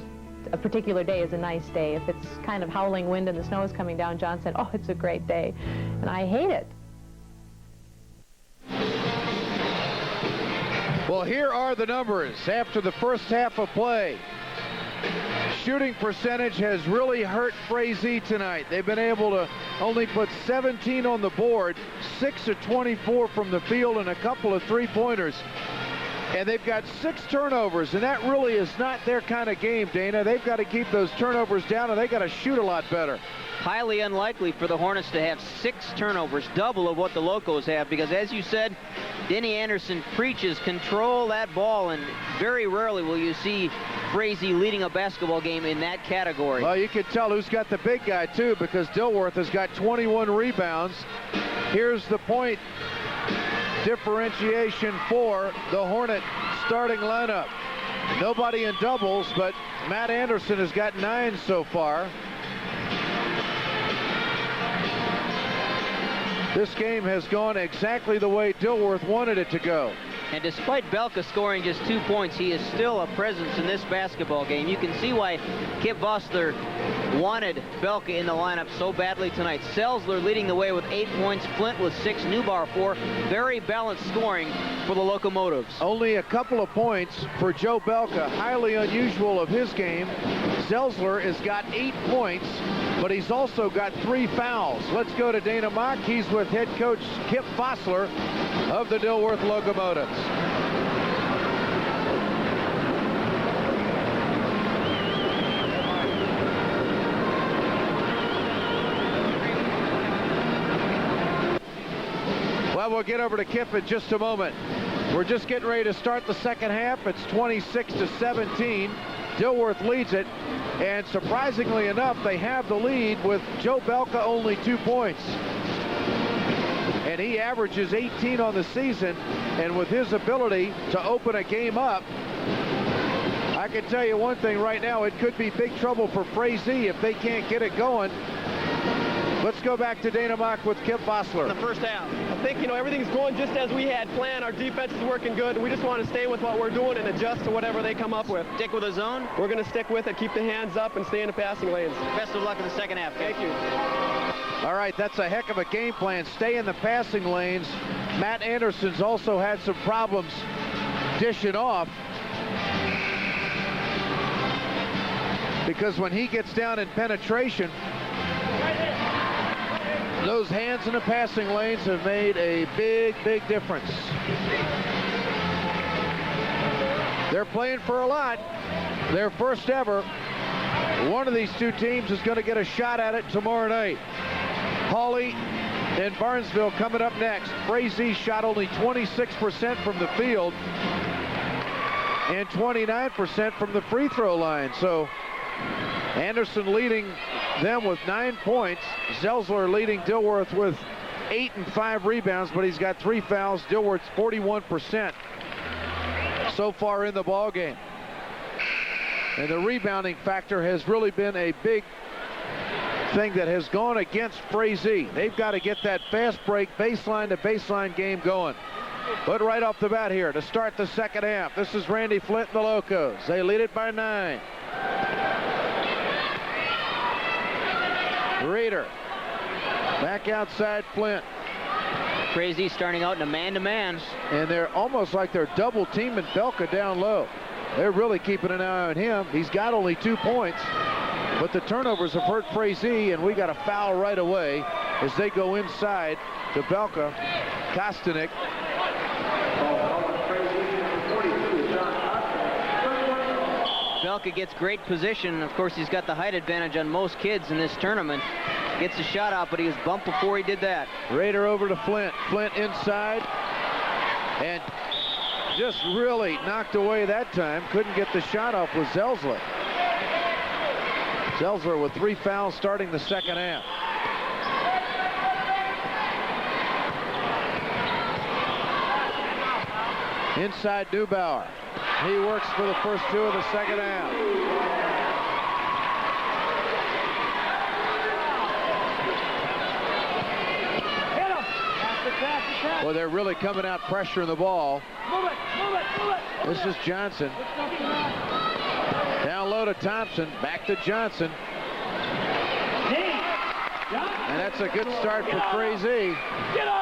a particular day is a nice day. If it's kind of howling wind and the snow is coming down, John said, oh, it's a great day. And I hate it. Well, here are the numbers after the first half of play. Shooting percentage has really hurt Frazee tonight. They've been able to only put 17 on the board, 6 of 24 from the field, and a couple of three-pointers. And they've got 6 turnovers, and that really is not their kind of game, Dana. They've got to keep those turnovers down, and they've got to shoot a lot better. Highly unlikely for the Hornets to have 6 turnovers, double of what the Locos have, because as you said, Denny Anderson preaches control that ball, and very rarely will you see Frazee leading a basketball game in that category. Well, you can tell who's got the big guy, too, because Dilworth has got 21 rebounds. Here's the point differentiation for the Hornet starting lineup. Nobody in doubles, but Matt Anderson has got 9 so far. This game has gone exactly the way Dilworth wanted it to go. And despite Belka scoring just 2 points, he is still a presence in this basketball game. You can see why Kip Vossler wanted Belka in the lineup so badly tonight. Selzler leading the way with 8 points, Flint with 6, Newbar 4. Very balanced scoring for the Locomotives. Only a couple of points for Joe Belka, highly unusual of his game. Selzler has got 8 points, but he's also got 3 fouls. Let's go to Dana Mock. He's with head coach Kip Vossler of the Dilworth Locomotives. Well, we'll get over to Kip in just a moment. We're just getting ready to start the second half. It's 26-17. Dilworth leads it, and surprisingly enough, they have the lead with Joe Belka only 2 points. And he averages 18 on the season, and with his ability to open a game up, I can tell you one thing right now, it could be big trouble for Frazee if they can't get it going. Let's go back to Dana Mock with Kip Bossler. The first half. I think, everything's going just as we had planned. Our defense is working good. We just want to stay with what we're doing and adjust to whatever they come up with. Stick with the zone? We're going to stick with it, keep the hands up, and stay in the passing lanes. Best of luck in the second half. Thank you. All right, that's a heck of a game plan. Stay in the passing lanes. Matt Anderson's also had some problems dishing off, because when he gets down in penetration, those hands in the passing lanes have made a big, big difference. They're playing for a lot. Their first ever. One of these two teams is going to get a shot at it tomorrow night. Hawley and Barnesville coming up next. Frazee shot only 26% from the field and 29% from the free throw line. So Anderson leading them with 9 points. Zelsler leading Dilworth with 8 and 5 rebounds, but he's got 3 fouls. Dilworth's 41% so far in the ball game. And the rebounding factor has really been a big thing that has gone against Frazee. They've got to get that fast break baseline to baseline game going. But right off the bat here to start the second half, this is Randy Flint and the Locos. They lead it by 9. Reeder back outside Flint. Frazee starting out in a man-to-man. And they're almost like they're double teaming Belka down low. They're really keeping an eye on him. He's got only 2 points, but the turnovers have hurt Frazee, and we got a foul right away as they go inside to Belka. Kostanek. Belka gets great position. Of course, he's got the height advantage on most kids in this tournament. Gets a shot out, but he was bumped before he did that. Rader over to Flint. Flint inside. And just really knocked away that time. Couldn't get the shot off with Zelsler. Zelsler with 3 fouls starting the second half. Inside Neubauer. He works for the first 2 of the second half. Well, they're really coming out pressuring the ball. This is Johnson. Down low to Thompson. Back to Johnson. And that's a good start for Frazee.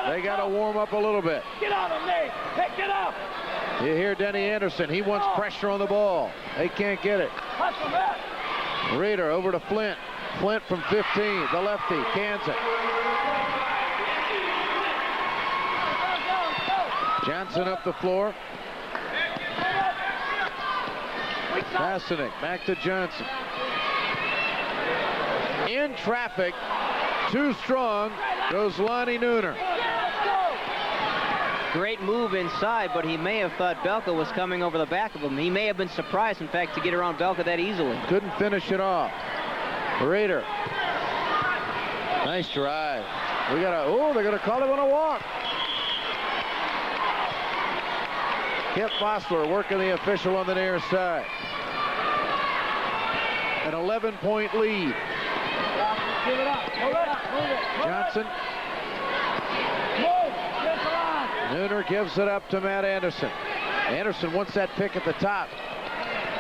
They got to warm up a little bit. Get out of me! Hey, get out! You hear Denny Anderson. He wants pressure on the ball. They can't get it. Reeder over to Flint. Flint from 15. The lefty. Cans it. Johnson up the floor. Kostanek back to Johnson. In traffic. Too strong. Goes Lonnie Nooner. Great move inside, but he may have thought Belka was coming over the back of him. He may have been surprised, in fact, to get around Belka that easily. Couldn't finish it off. Rader. Nice drive. They're going to call him on a walk. Kip Bossler working the official on the near side. An 11-point lead. Give it up. Move it. Johnson. Nooner gives it up to Matt Anderson. Anderson wants that pick at the top.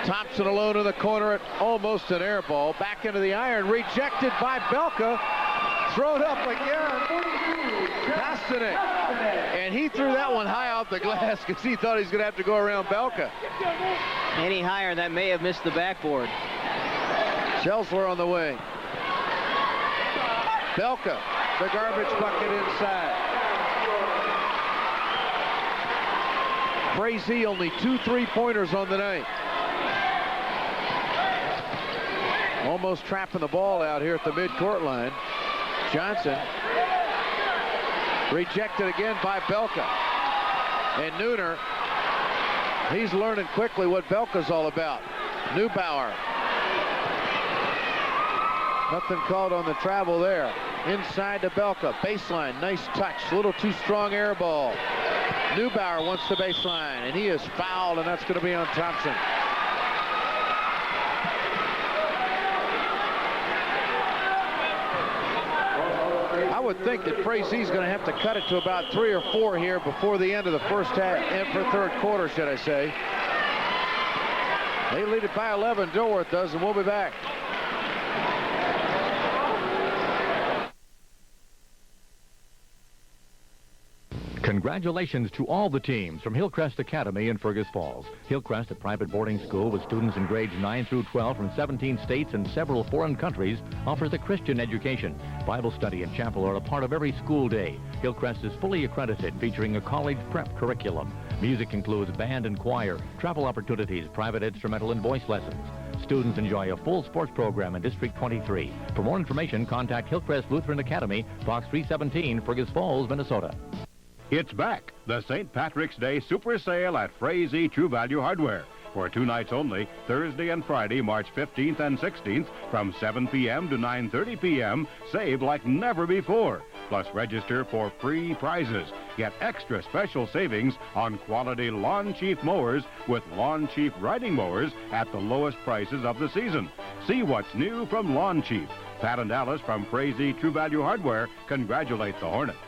Thompson alone in the corner at almost an air ball. Back into the iron. Rejected by Belka. Thrown up again. Kostanek. And he threw that one high off the glass because he thought he was going to have to go around Belka. Any higher, that may have missed the backboard. Zelsler on the wing. Belka, the garbage bucket inside. Frazee only 2 3-pointers on the night. Almost trapping the ball out here at the midcourt line. Johnson rejected again by Belka. And Nooner, he's learning quickly what Belka's all about. Neubauer. Nothing called on the travel there. Inside to Belka. Baseline. Nice touch. A little too strong air ball. Neubauer wants the baseline, and he is fouled, and that's going to be on Thompson. would think that Frazee's going to have to cut it to about 3 or 4 here before the end of the first half, and for third quarter, should I say. They lead it by 11, Dilworth does, and we'll be back. Congratulations to all the teams from Hillcrest Academy in Fergus Falls. Hillcrest, a private boarding school with students in grades 9 through 12 from 17 states and several foreign countries, offers a Christian education. Bible study and chapel are a part of every school day. Hillcrest is fully accredited, featuring a college prep curriculum. Music includes band and choir, travel opportunities, private instrumental and voice lessons. Students enjoy a full sports program in District 23. For more information, contact Hillcrest Lutheran Academy, Box 317, Fergus Falls, Minnesota. It's back, the St. Patrick's Day Super Sale at Frazee True Value Hardware. For 2 nights only, Thursday and Friday, March 15th and 16th, from 7 p.m. to 9:30 p.m., save like never before. Plus register for free prizes. Get extra special savings on quality Lawn Chief mowers with Lawn Chief riding mowers at the lowest prices of the season. See what's new from Lawn Chief. Pat and Alice from Frazee True Value Hardware congratulate the Hornets.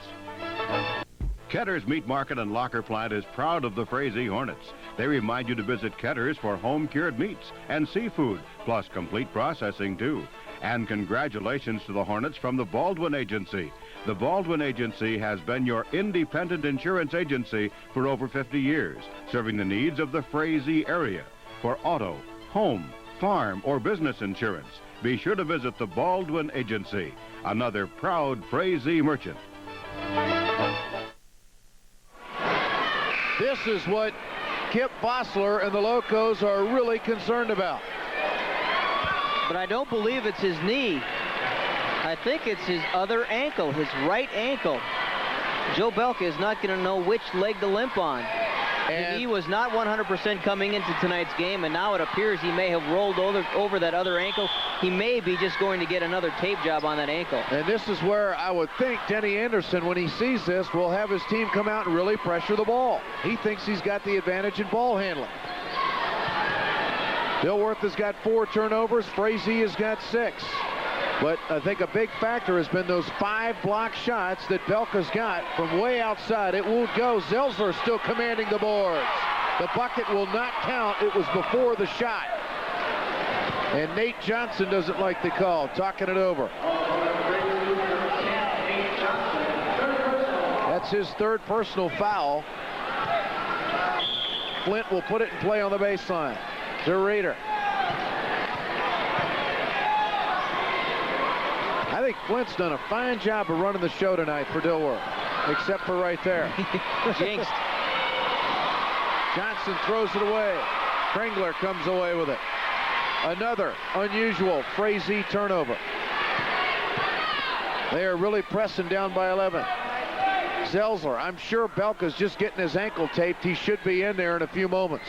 Ketter's Meat Market and Locker Plant is proud of the Frazee Hornets. They remind you to visit Ketter's for home-cured meats and seafood, plus complete processing, too. And congratulations to the Hornets from the Baldwin Agency. The Baldwin Agency has been your independent insurance agency for over 50 years, serving the needs of the Frazee area. For auto, home, farm, or business insurance, be sure to visit the Baldwin Agency, another proud Frazee merchant. This is what Kip Bossler and the Locos are really concerned about. But I don't believe it's his knee. I think it's his other ankle, his right ankle. Joe Belka is not going to know which leg to limp on. And he was not 100% coming into tonight's game, and now it appears he may have rolled over that other ankle. He may be just going to get another tape job on that ankle. And this is where I would think Denny Anderson, when he sees this, will have his team come out and really pressure the ball. He thinks he's got the advantage in ball handling. Dilworth has got 4 turnovers. Frazee has got 6. But I think a big factor has been those 5 block shots that Belka's got from way outside. It won't go. Zelzler still commanding the boards. The bucket will not count. It was before the shot. And Nate Johnson doesn't like the call, talking it over. That's his 3rd personal foul. Flint will put it in play on the baseline. The Raider. I think Flint's done a fine job of running the show tonight for Dilworth, except for right there. Jinxed. Johnson throws it away. Kringler comes away with it. Another unusual Frazee turnover. They are really pressing down by 11. Zelzler, I'm sure Belka's just getting his ankle taped. He should be in there in a few moments.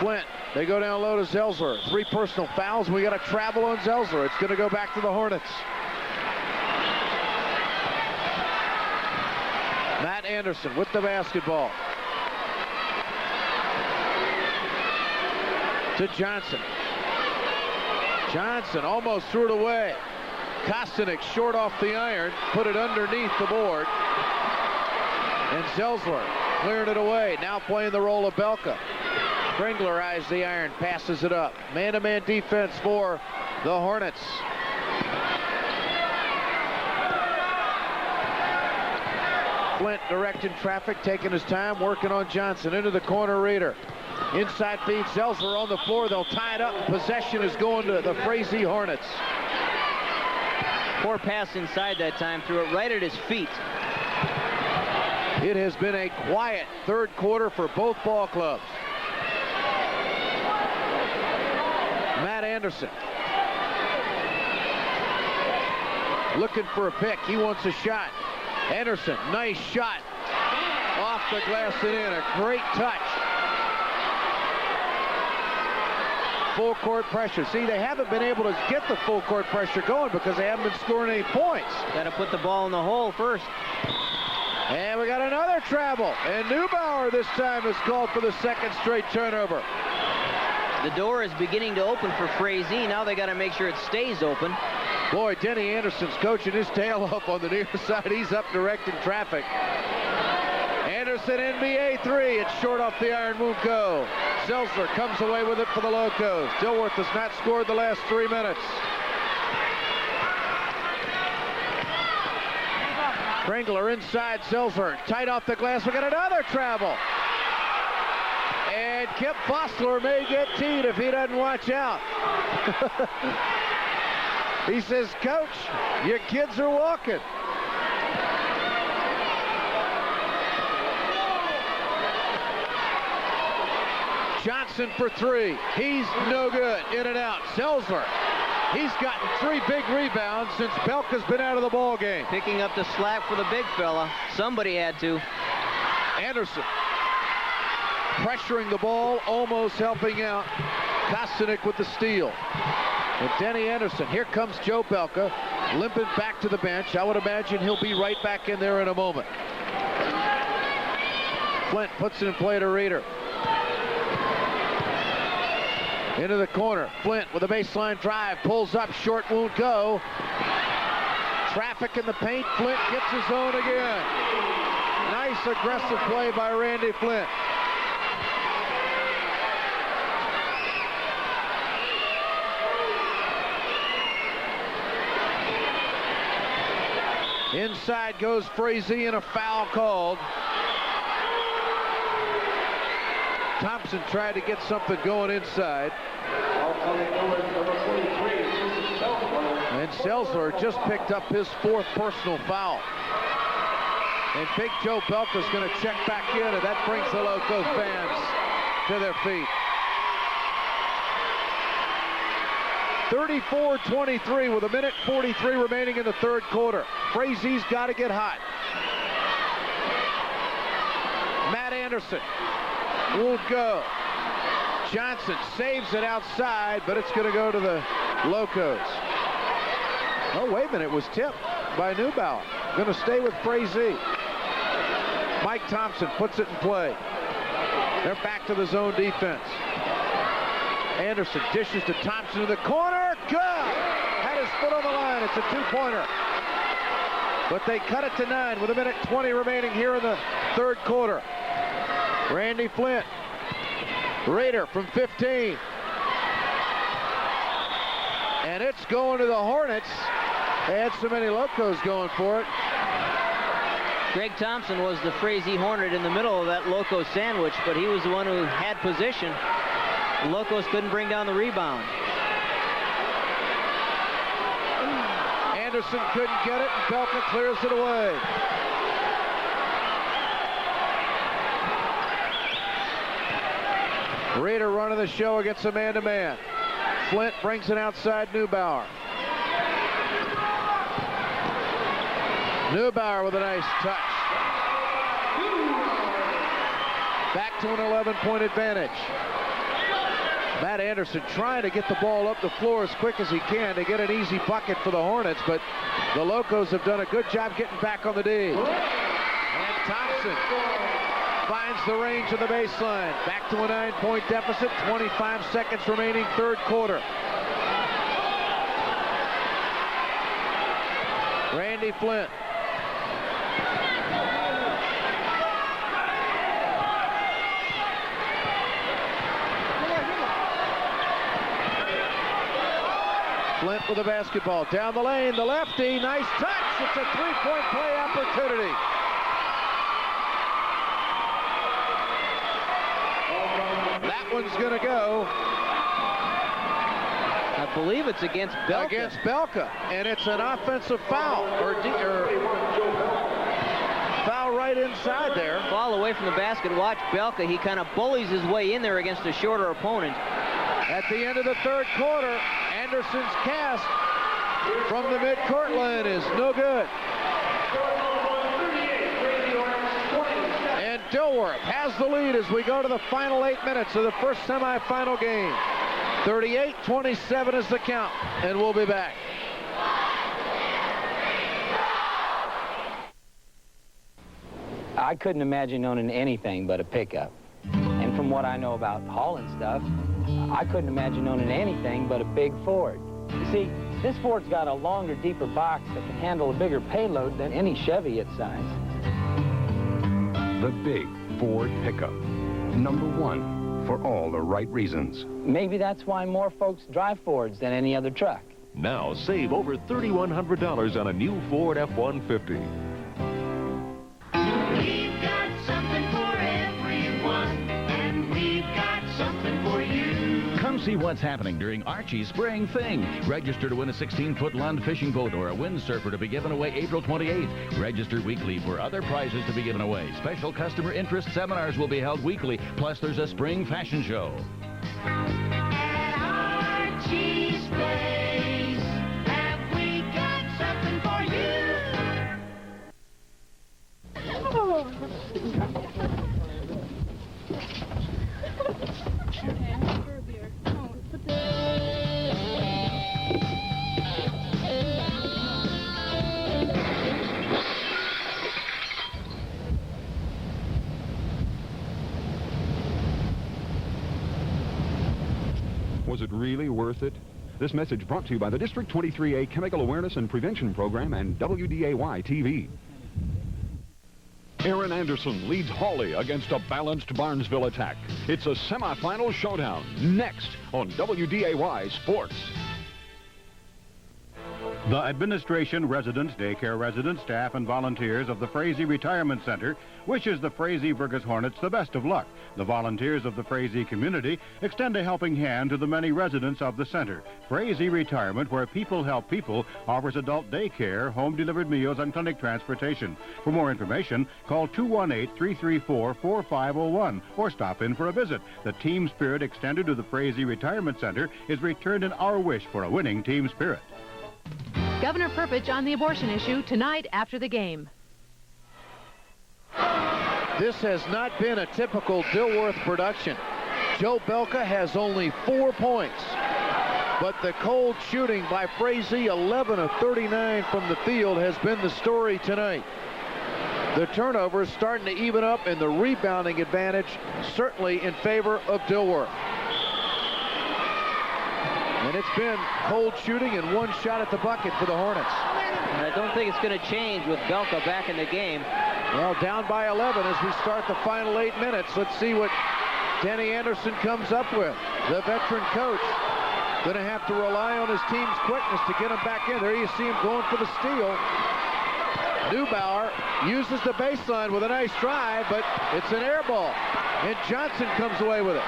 Flint. They go down low to Zelzler. 3 personal fouls. We got a travel on Zelzler. It's going to go back to the Hornets. Matt Anderson with the basketball. To Johnson. Johnson almost threw it away. Kostanek short off the iron. Put it underneath the board. And Zelzler clearing it away. Now playing the role of Belka. Kringler eyes the iron, passes it up. Man-to-man defense for the Hornets. Flint directing traffic, taking his time, working on Johnson. Into the corner, Raider. Inside feed, Zelzler on the floor. They'll tie it up. Possession is going to the Frazee Hornets. Poor pass inside that time. Threw it right at his feet. It has been a quiet 3rd quarter for both ball clubs. Matt Anderson looking for a pick. He wants a shot. Anderson, nice shot. Off the glass and in. A great touch. Full court pressure. See, they haven't been able to get the full court pressure going because they haven't been scoring any points. Got to put the ball in the hole first. And we got another travel. And Neubauer this time is called for the 2nd straight turnover. The door is beginning to open for Frazee. Now they got to make sure it stays open. Boy, Denny Anderson's coaching his tail up on the near side. He's up directing traffic. Anderson, NBA three. It's short off the iron, won't go. Seltzler comes away with it for the Locos. Dilworth has not scored the last 3 minutes. Kringler inside Seltzler. Tight off the glass. We got another travel. And Kip Bostler may get teed if he doesn't watch out. He says, Coach, your kids are walking. Johnson for three. He's no good. In and out. Seltzler. He's gotten 3 big rebounds since Belka's been out of the ball game. Picking up the slack for the big fella. Somebody had to. Anderson pressuring the ball, almost helping out. Kostanek with the steal. And Denny Anderson. Here comes Joe Belka, limping back to the bench. I would imagine he'll be right back in there in a moment. Flint puts it in play to Reeder. Into the corner. Flint with a baseline drive. Pulls up. Short won't go. Traffic in the paint. Flint gets his own again. Nice aggressive play by Randy Flint. Inside goes Frazee and a foul called. Thompson tried to get something going inside. And Seltzler just picked up his 4th personal foul. And Big Joe Belka's going to check back in, and that brings the Loco fans to their feet. 34-23 with 1:43 remaining in the 3rd quarter. Frazee's got to get hot. Matt Anderson won't go. Johnson saves it outside, but it's going to go to the Locos. Oh, wait a minute. It was tipped by Neubauer. Going to stay with Frazee. Mike Thompson puts it in play. They're back to the zone defense. Anderson dishes to Thompson in the corner. Good! Had his foot on the line. It's a 2-pointer. But they cut it to 9 with 1:20 remaining here in the 3rd quarter. Randy Flint. Raider from 15. And it's going to the Hornets. They had so many Locos going for it. Greg Thompson was the Frazee Hornet in the middle of that Loco sandwich, but he was the one who had position. The Locos couldn't bring down the rebound. Anderson couldn't get it, and Belka clears it away. Raider running the show against a man-to-man. Flint brings it outside Neubauer. Neubauer with a nice touch. Back to an 11-point advantage. Matt Anderson trying to get the ball up the floor as quick as he can to get an easy bucket for the Hornets, but the Locos have done a good job getting back on the D. And Thompson finds the range of the baseline. Back to a 9-point deficit, 25 seconds remaining, 3rd quarter. Randy Flint. Flint with the basketball. Down the lane, the lefty, nice touch. It's a 3-point play opportunity. That one's going to go. I believe it's against Belka. Against Belka, and it's an offensive foul. Or foul right inside there. Ball away from the basket. Watch Belka. He kind of bullies his way in there against a shorter opponent. At the end of the 3rd quarter, Anderson's cast from the midcourt line is no good. And Dilworth has the lead as we go to the final 8 minutes of the first semifinal game. 38-27 is the count, and we'll be back. I couldn't imagine owning anything but a pickup. And from what I know about hauling stuff, I couldn't imagine owning anything but a big Ford. You see, This Ford's got a longer, deeper box that can handle a bigger payload than any Chevy its size. The big Ford pickup. #1 for all the right reasons. Maybe that's why more folks drive Fords than any other truck. Now save over $3,100 on a new Ford F-150. We've got something for everyone, and we've got something for you. Come see what's happening during Archie's Spring Thing. Register to win a 16-foot Lund fishing boat or a windsurfer to be given away April 28th. Register weekly for other prizes to be given away. Special customer interest seminars will be held weekly, plus there's a spring fashion show. At Archie's Place, have we got something for you? Was it really worth it? This message brought to you by the District 23A Chemical Awareness and Prevention Program and WDAY-TV. Aaron Anderson leads Hawley against a balanced Barnesville attack. It's a semifinal showdown next on WDAY Sports. The administration, residents, daycare residents, staff, and volunteers of the Frazee Retirement Center wishes the Frazee Hornets the best of luck. The volunteers of the Frazee community extend a helping hand to the many residents of the center. Frazee Retirement, where people help people, offers adult daycare, home-delivered meals, and clinic transportation. For more information, call 218-334-4501 or stop in for a visit. The team spirit extended to the Frazee Retirement Center is returned in our wish for a winning team spirit. Governor Perpich on the abortion issue tonight after the game. This has not been a typical Dilworth production. Joe Belka has only 4 points. But the cold shooting by Frazee, 11 of 39 from the field, has been the story tonight. The turnovers starting to even up, and the rebounding advantage certainly in favor of Dilworth. And it's been cold shooting and one shot at the bucket for the Hornets. And I don't think it's going to change with Belka back in the game. Well, down by 11 as we start the final 8 minutes. Let's see what Denny Anderson comes up with. The veteran coach going to have to rely on his team's quickness to get him back in. There you see him going for the steal. Neubauer uses the baseline with a nice drive, but it's an air ball. And Johnson comes away with it.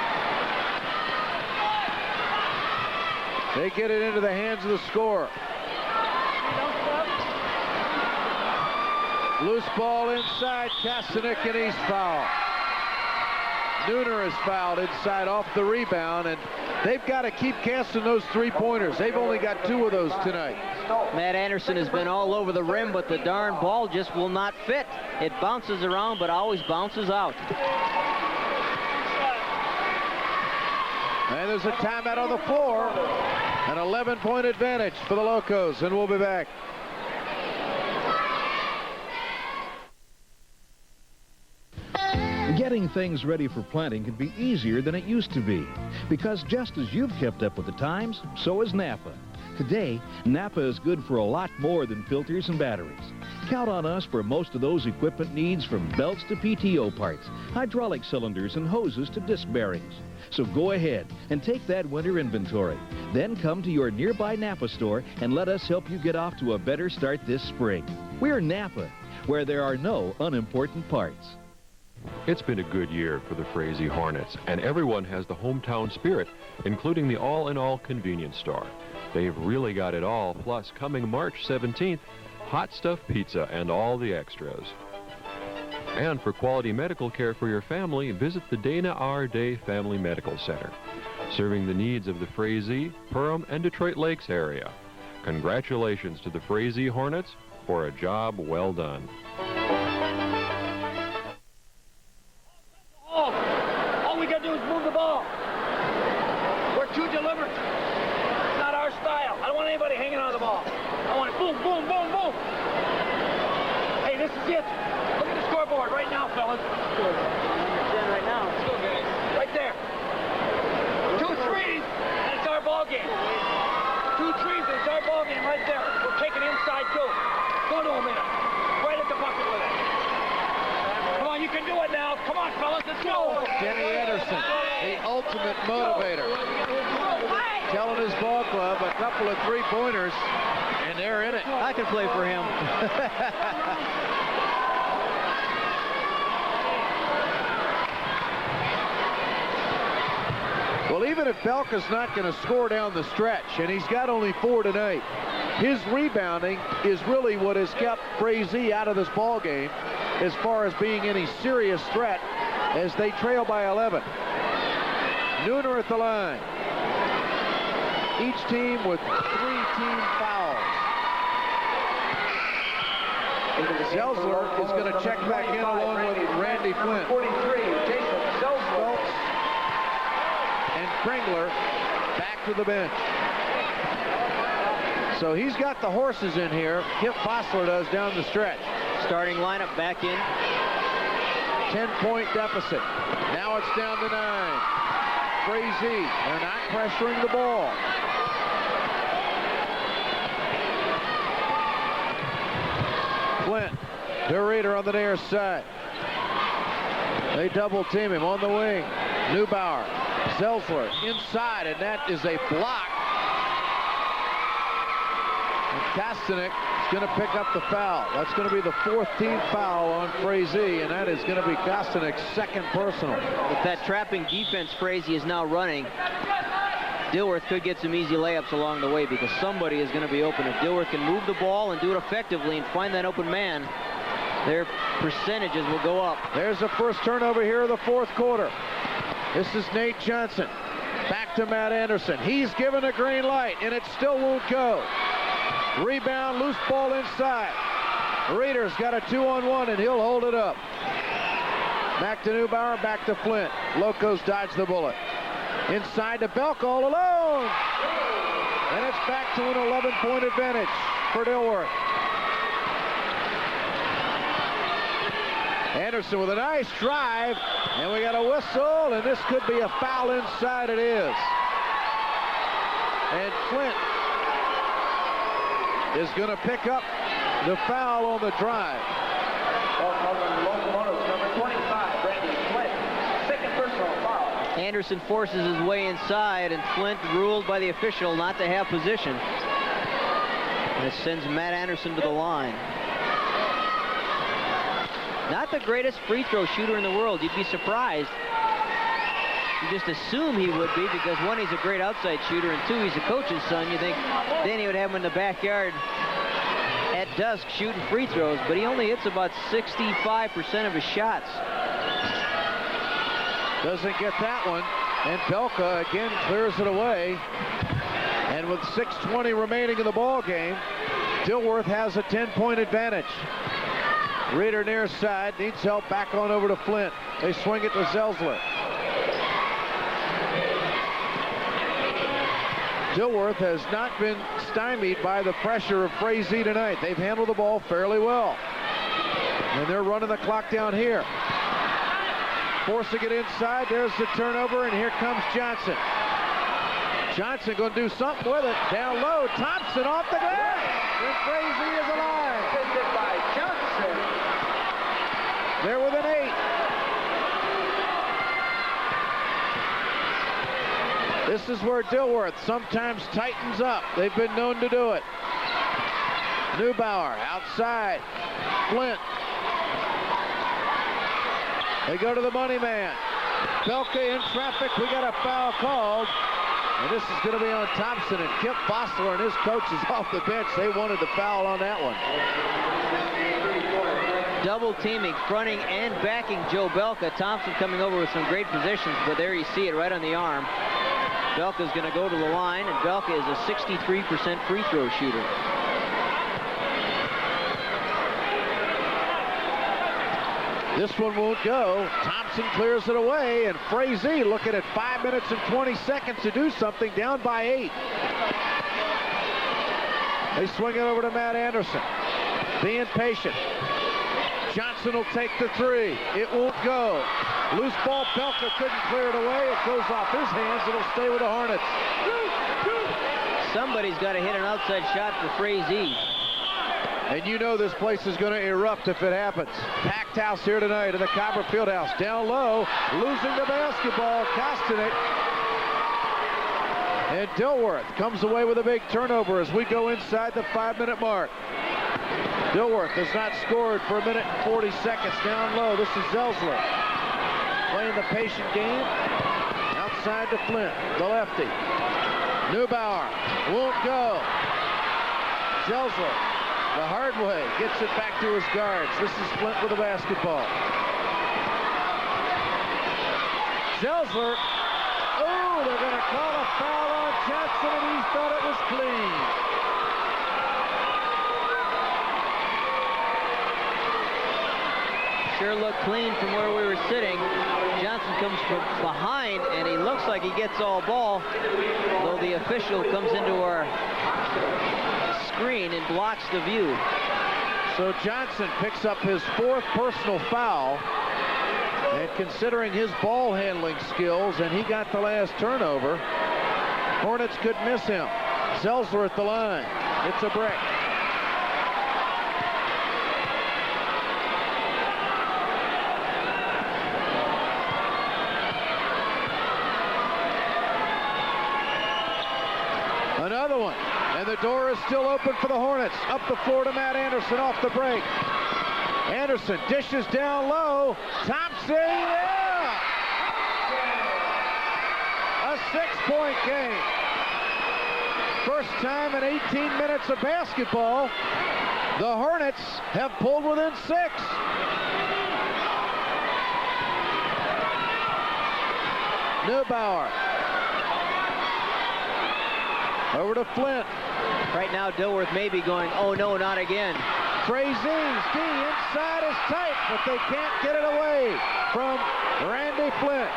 They get it into the hands of the scorer. Loose ball inside, Kastanek, and he's fouled. Nooner is fouled inside off the rebound, and they've got to keep casting those three-pointers. They've only got 2 of those tonight. Matt Anderson has been all over the rim, but the darn ball just will not fit. It bounces around, but always bounces out. And there's a timeout on the floor. An 11-point advantage for the Locos, and we'll be back. Getting things ready for planting can be easier than it used to be, because just as you've kept up with the times, so has Napa. Today, Napa is good for a lot more than filters and batteries. Count on us for most of those equipment needs, from belts to PTO parts, hydraulic cylinders and hoses to disc bearings. So go ahead and take that winter inventory. Then come to your nearby Napa store and let us help you get off to a better start this spring. We're Napa, where there are no unimportant parts. It's been a good year for the Frazee Hornets, and everyone has the hometown spirit, including the all-in-all convenience store. They've really got it all, plus coming March 17th, hot stuffed pizza and all the extras. And for quality medical care for your family, visit the Dana R. Day Family Medical Center, serving the needs of the Frazee, Perham, and Detroit Lakes area. Congratulations to the Frazee Hornets for a job well done. All we got to do is move the ball. We're too deliberate. It's not our style. I don't want anybody hanging on the ball. I want it boom, boom, boom, boom. Hey, this is it. Look at the scoreboard right now, fellas. Right now. Let's go, guys. Right there. 2 threes, and it's our ball game. 2 threes, and it's our ball game. Throw to him in it. Right at the bucket with it. Come on, you can do it now. Come on, fellas, let's go. Denny Anderson, the ultimate motivator. Telling his ball club a couple of three-pointers, and they're in it. I can play for him. Well, even if Belka's not going to score down the stretch, and he's got only 4 tonight, his rebounding is really what has kept Frazee out of this ball game as far as being any serious threat as they trail by 11. Nooner at the line. Each team with 3 team fouls. Zelsler is going to check back in along with Randy Flint. 43, Jason Zelsler. And Kringler back to the bench. So he's got the horses in here. Kip Fossler does down the stretch. Starting lineup back in. 10-point deficit. Now it's down to 9. Frazee, they're not pressuring the ball. Flint, to Reeder on the near side. They double team him on the wing. Neubauer, Zelsler inside, and that is a block. And Kastanek is going to pick up the foul. That's going to be the 4th team foul on Frazee, and that is going to be Kastanek's 2nd personal. With that trapping defense Frazee is now running, Dilworth could get some easy layups along the way because somebody is going to be open. If Dilworth can move the ball and do it effectively and find that open man, their percentages will go up. There's the first turnover here of the 4th quarter. This is Nate Johnson. Back to Matt Anderson. He's given a green light, and it still won't go. Rebound, loose ball inside. Reeder's got a 2-on-1, and he'll hold it up. Back to Neubauer, back to Flint. Locos dodge the bullet. Inside to Belka all alone. And it's back to an 11-point advantage for Dilworth. Anderson with a nice drive, and we got a whistle, and this could be a foul inside. It is. And Flint is going to pick up the foul on the drive. Locomotives, number 25, Randy Flint. 2nd personal foul. Anderson forces his way inside, and Flint ruled by the official not to have position. And it sends Matt Anderson to the line. Not the greatest free throw shooter in the world. You'd be surprised. You just assume he would be because 1, he's a great outside shooter, and 2, he's a coach's son. You think then he would have him in the backyard at dusk shooting free throws, but he only hits about 65% of his shots. Doesn't get that one, and Belka again clears it away. And with 6:20 remaining in the ball game, Dilworth has a 10-point advantage. Reeder near side, needs help, back on over to Flint. They swing it to Zelsler. Dilworth has not been stymied by the pressure of Frazee tonight. They've handled the ball fairly well. And they're running the clock down here. Forcing it inside, there's the turnover, and here comes Johnson. Johnson going to do something with it. Down low, Thompson off the glass. And Frazee is alive. Assisted by Johnson. They're with an 8. This is where Dilworth sometimes tightens up. They've been known to do it. Neubauer outside. Flint. They go to the money man. Belka in traffic. We got a foul called. And this is going to be on Thompson, and Kip Fossler and his coaches off the bench. They wanted the foul on that one. Double teaming, fronting and backing Joe Belka. Thompson coming over with some great positions, but there you see it right on the arm. Belka's going to go to the line, and Belka is a 63% free throw shooter. This one won't go. Thompson clears it away, and Frazee looking at 5 minutes and 20 seconds to do something, down by 8. They swing it over to Matt Anderson. Being patient. Johnson will take the 3. It won't go. Loose ball, Belka couldn't clear it away. It goes off his hands. It'll stay with the Hornets. Somebody's got to hit an outside shot for Frazee. And you know this place is going to erupt if it happens. Packed house here tonight in the Copper Fieldhouse. Down low, losing the basketball, costing it. And Dilworth comes away with a big turnover as we go inside the 5-minute mark. Dilworth has not scored for 1 minute and 40 seconds. Down low, this is Zelsler. Playing the patient game. Outside to Flint, the lefty. Neubauer won't go. Zelsler, the hard way, gets it back to his guards. This is Flint with the basketball. Zelsler, oh, they're going to call a foul on Johnson, and he thought it was clean. Sure looked clean from where we were sitting. Johnson comes from behind, and he looks like he gets all ball, though the official comes into our screen and blocks the view. So Johnson picks up his 4th personal foul, and considering his ball handling skills, and he got the last turnover, Hornets could miss him. Zelsler at the line. It's a break. Another one, and the door is still open for the Hornets. Up the floor to Matt Anderson off the break. Anderson dishes down low. Thompson, yeah! A 6-point game. First time in 18 minutes of basketball, the Hornets have pulled within 6. Neubauer. Over to Flint. Right now, Dilworth may be going, oh no, not again. Frazee's D inside is tight, but they can't get it away from Randy Flint.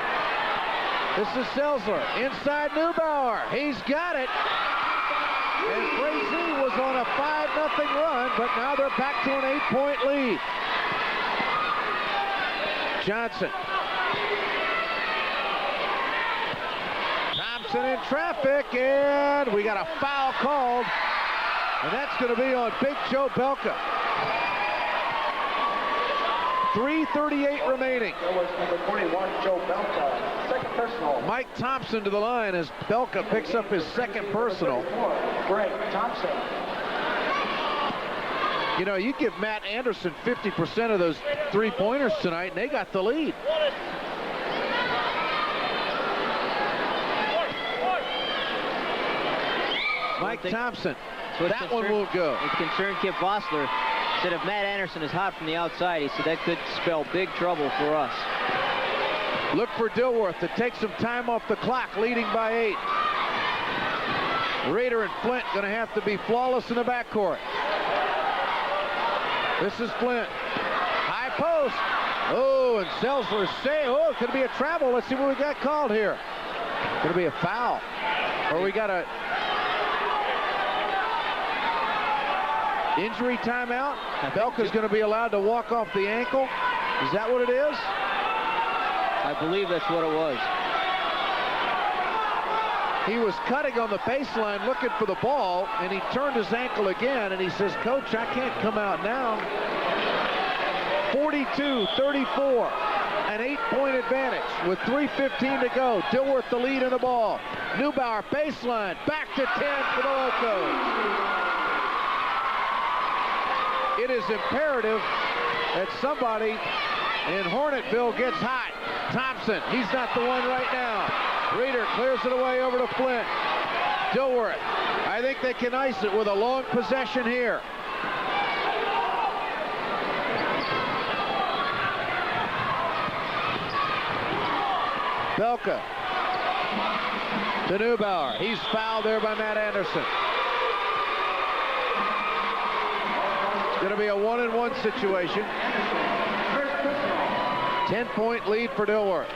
This is Zelsler. Inside Neubauer. He's got it. And Frazee was on a 5-0 run, but now they're back to an 8-point lead. Johnson. Thompson in traffic, and we got a foul called, and that's going to be on Big Joe Belka. 3:38 remaining. That was number 21, Joe Belka. Second personal. Mike Thompson to the line as Belka picks up his 2nd personal. Greg Thompson. You know, you give Matt Anderson 50% of those 3-pointers tonight, and they got the lead. Mike Thompson. That one won't go. It concerned Kip Vossler. Said if Matt Anderson is hot from the outside, he said that could spell big trouble for us. Look for Dilworth to take some time off the clock, leading by 8. Rader and Flint going to have to be flawless in the backcourt. This is Flint. High post. Oh, and Zelsler say, oh, it could be a travel. Let's see what we got called here. Going to be a foul. Or we got a injury timeout. Belka's going to be allowed to walk off the ankle. Is that what it is? I believe that's what it was. He was cutting on the baseline looking for the ball, and he turned his ankle again, and he says, Coach, I can't come out now. 42-34, an 8-point advantage with 3:15 to go. Dilworth the lead in the ball. Neubauer baseline, back to 10 for the Locos. It is imperative that somebody in Hornetville gets hot. Thompson, he's not the one right now. Reeder clears it away over to Flint. Dilworth, I think they can ice it with a long possession here. Belka to Neubauer. He's fouled there by Matt Anderson. It's going to be a 1-and-1 situation. 10-point lead for Dilworth.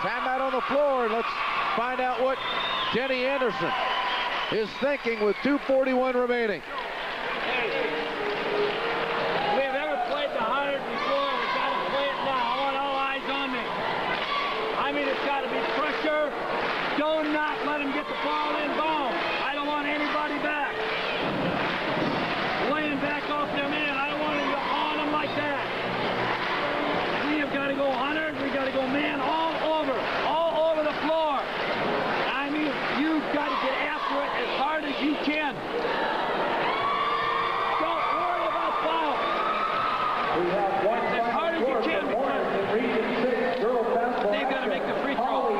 Timeout on the floor, and let's find out what Denny Anderson is thinking with 2:41 remaining. We have ever played the 100 before. We've got to play it now. I want all eyes on me. I mean, it's got to be pressure. Do not let him get the ball inbound. Don't worry about foul. It's as hard as you can. They've got to make the free throw.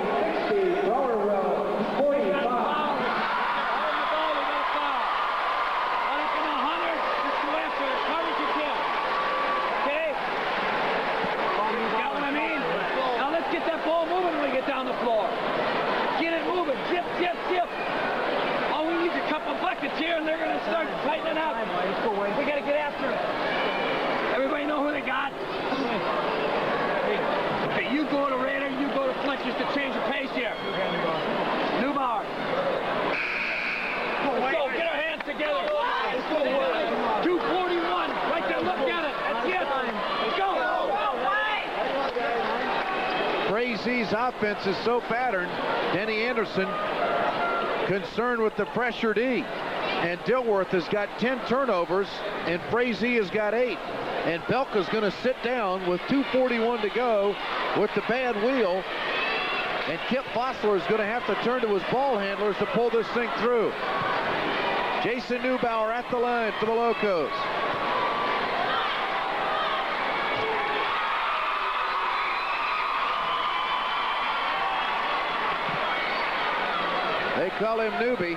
Down the floor. Get it moving. Zip, zip, zip. All we need is a couple buckets here, and they're going to start tightening up. We got to get after it. Everybody know who they got? Okay, you go to Raider, you go to Flint, just to change the pace here. Neubauer. Let's go. Get our hands together. Let's go. 241. Right there. Look at it. That's it. Let's go. Frazee's offense is so patterned. Denny Anderson concerned with the pressure D. And Dilworth has got 10 turnovers, and Frazee has got 8. And Belka's going to sit down with 2:41 to go with the bad wheel. And Kip Fossler is going to have to turn to his ball handlers to pull this thing through. Jason Neubauer at the line for the Locos. They call him Newbie.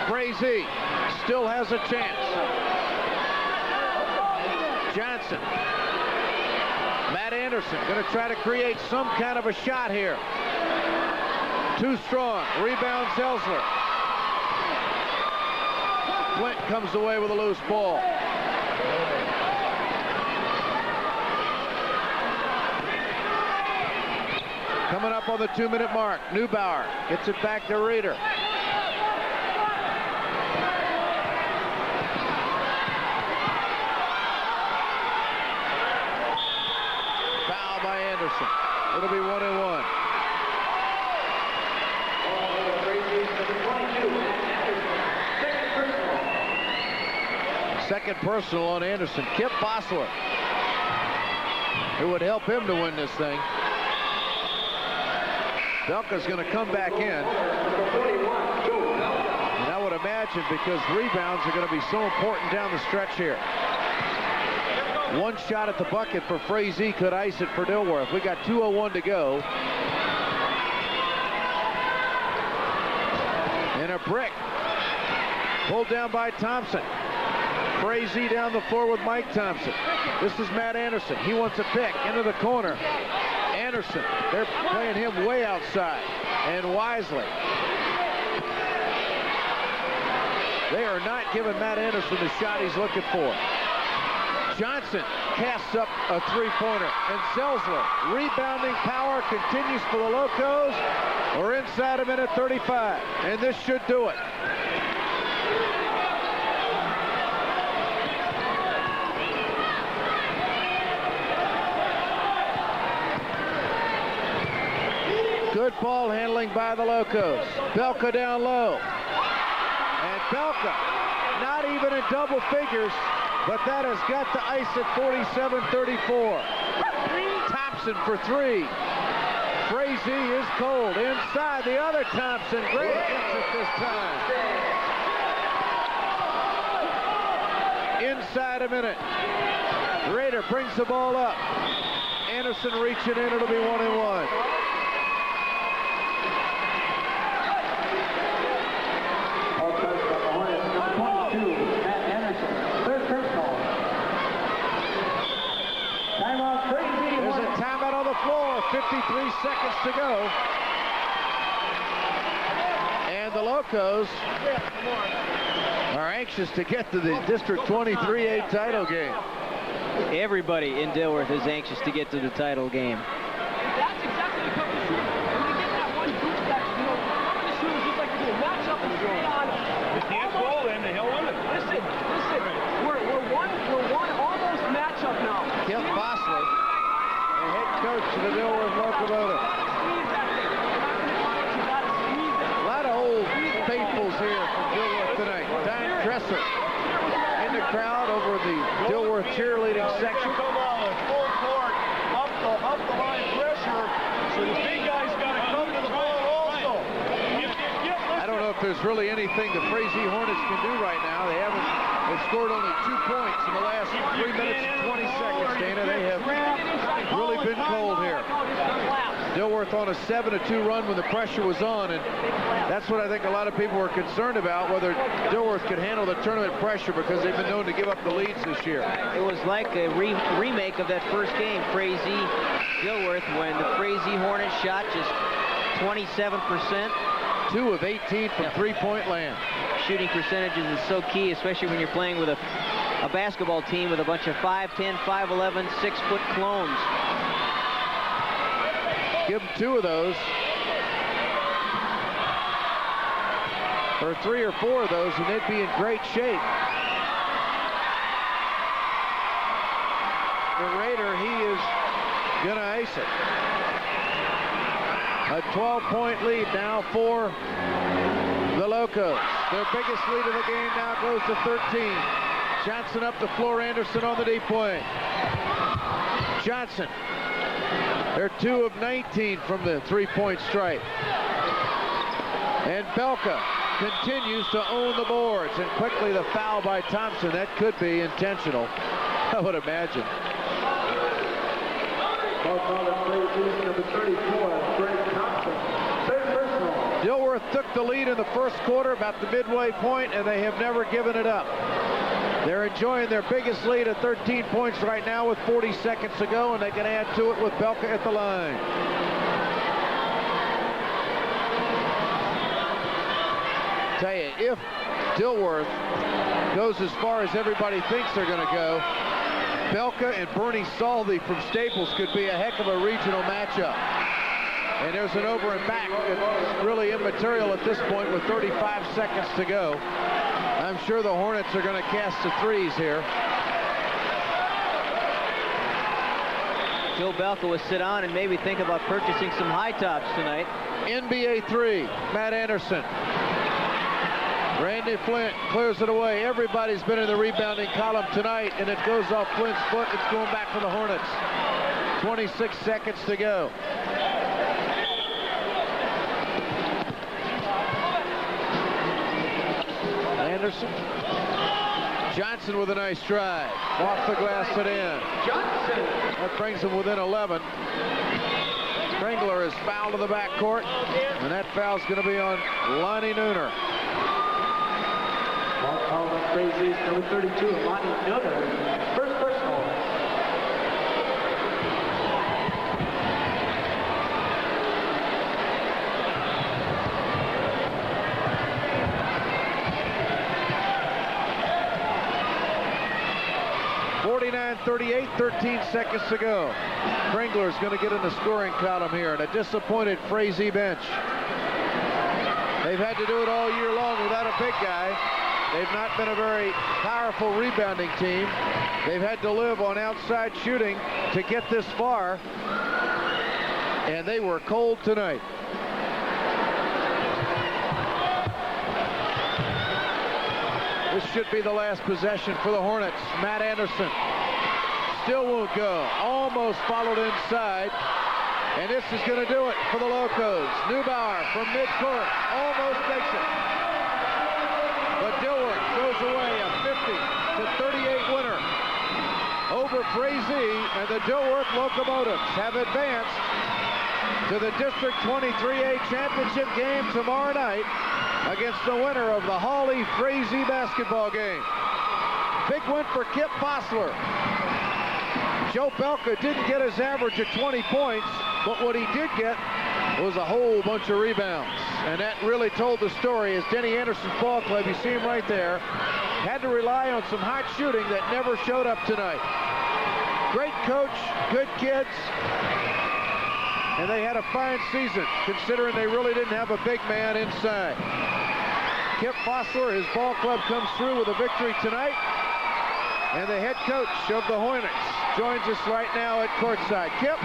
Frazee still has a chance. Johnson. Matt Anderson going to try to create some kind of a shot here. Too strong. Rebound Zelsler. Flint comes away with a loose ball. Coming up on the 2-minute mark, Neubauer gets it back to Reeder. Foul by Anderson. It'll be 1-1. Second personal on Anderson. Kip Fossler, who would help him to win this thing. Belka's going to come back in. And I would imagine because rebounds are going to be so important down the stretch here. One shot at the bucket for Frazee could ice it for Dilworth. We got 2:01 to go. And a brick. Pulled down by Thompson. Frazee down the floor with Mike Thompson. This is Matt Anderson. He wants a pick into the corner. Anderson, they're playing him way outside, and wisely. They are not giving Matt Anderson the shot he's looking for. Johnson casts up a three-pointer, and Zelsler, rebounding power, continues for the Locos. We're inside a minute 35, and this should do it. Good ball handling by the Locos. Belka down low. And Belka, not even in double figures, but that has got to ice at 47-34. Thompson for three. Frazee is cold. Inside the other Thompson. Great gets it this time. Inside a minute. Rader brings the ball up. Anderson reaching in. It'll be 1-1. There's a timeout on the floor. 53 seconds to go. And the Locos are anxious to get to the District 23A title game. Everybody in Dilworth is anxious to get to the title game. That's exactly the cover shoot. When you get that one boost back, cover the shooters just like to do a matchup and stay on. If he can't roll in, he'll win it. Listen. We're one almost matchup now. Kip Fossler, the head coach of the Dilworth Locomotives. A lot of old faithfuls here from Dilworth tonight. Don Dresser in the crowd over the Dilworth cheerleading section. Full court, off the line pressure, so the big guy's got to come to the ball also. I don't know if there's really anything the Frazee Hornets can do right now. They've scored only 2 points in the last 3 minutes and 20 seconds, Dana. They have really been cold here. Dilworth on a 7-2 run when the pressure was on, and that's what I think a lot of people were concerned about, whether Dilworth could handle the tournament pressure, because they've been known to give up the leads this year. It was like a remake of that first game, Frazee Dilworth, when the Frazee Hornets shot just 27%. 2 of 18 from three-point land. Shooting percentages is so key, especially when you're playing with a basketball team with a bunch of 5'10", 5'11", 6-foot clones. Give them 2 of those. Or 3 or 4 of those, and they'd be in great shape. The Raider, he is gonna ace it. A 12-point lead now for the Locos. Their biggest lead of the game now goes to 13. Johnson up the floor, Anderson on the deep wing. Johnson. They're 2 of 19 from the three-point stripe. And Belka continues to own the boards, and quickly the foul by Thompson. That could be intentional, I would imagine. Dilworth took the lead in the first quarter, about the midway point, and they have never given it up. They're enjoying their biggest lead at 13 points right now with 40 seconds to go, and they can add to it with Belka at the line. Tell you, if Dilworth goes as far as everybody thinks they're going to go, Belka and Bernie Salvi from Staples could be a heck of a regional matchup. And there's an over and back that's really immaterial at this point with 35 seconds to go. I'm sure the Hornets are going to cast the threes here. Joe Belka will sit on and maybe think about purchasing some high tops tonight. NBA 3, Matt Anderson. Randy Flint clears it away. Everybody's been in the rebounding column tonight, and it goes off Flint's foot. It's going back for the Hornets. 26 seconds to go. Anderson. Johnson with a nice drive. Off the glass and in. That brings him within 11. Strangler is fouled to the backcourt, and that foul's going to be on Lonnie Nooner. Call on Frazee's number 32, Lonnie Nooner. First personal. .38, 13 seconds to go. Strangler's going to get in the scoring column here, and a disappointed Frazee bench. They've had to do it all year long without a big guy. They've not been a very powerful rebounding team. They've had to live on outside shooting to get this far, and they were cold tonight. This should be the last possession for the Hornets. Matt Anderson still won't go. Almost followed inside, and this is going to do it for the Locos. Neubauer from midcourt almost makes it. But Dilworth goes away, a 50-38 winner over Frazee, and the Dilworth Locomotives have advanced to the District 23A championship game tomorrow night against the winner of the Hawley-Frazee basketball game. Big win for Kip Fossler. Joe Belka didn't get his average of 20 points, but what he did get was a whole bunch of rebounds. And that really told the story as Denny Anderson's ball club, you see him right there, had to rely on some hot shooting that never showed up tonight. Great coach, good kids, and they had a fine season considering they really didn't have a big man inside. Kip Fossler, his ball club comes through with a victory tonight, and the head coach of the Hornets joins us right now at courtside. Kip?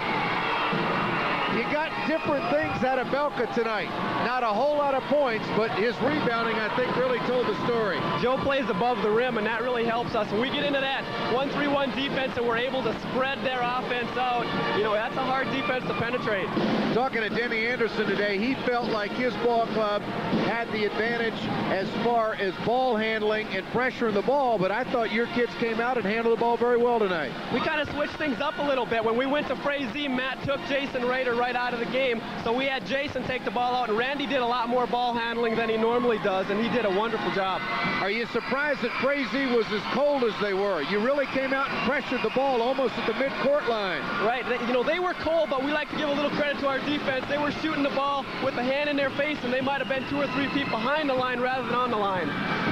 you got different things out of Belka tonight. Not a whole lot of points, but his rebounding, I think, really told the story. Joe plays above the rim, and that really helps us. When we get into that 1-3-1 defense and we're able to spread their offense out, you know, that's a hard defense to penetrate. Talking to Denny Anderson today, he felt like his ball club had the advantage as far as ball handling and pressuring the ball, but I thought your kids came out and handled the ball very well tonight. We kind of switched things up a little bit. When we went to Frazee, Matt took Jason Rader right out of the game, so we had Jason take the ball out, and Randy did a lot more ball handling than he normally does, and he did a wonderful job. Are you surprised that Frazee was as cold as they were? You really came out and pressured the ball almost at the midcourt line. Right. You know, they were cold, but we like to give a little credit to our defense. They were shooting the ball with a hand in their face, and they might have been 2 or 3 feet behind the line rather than on the line.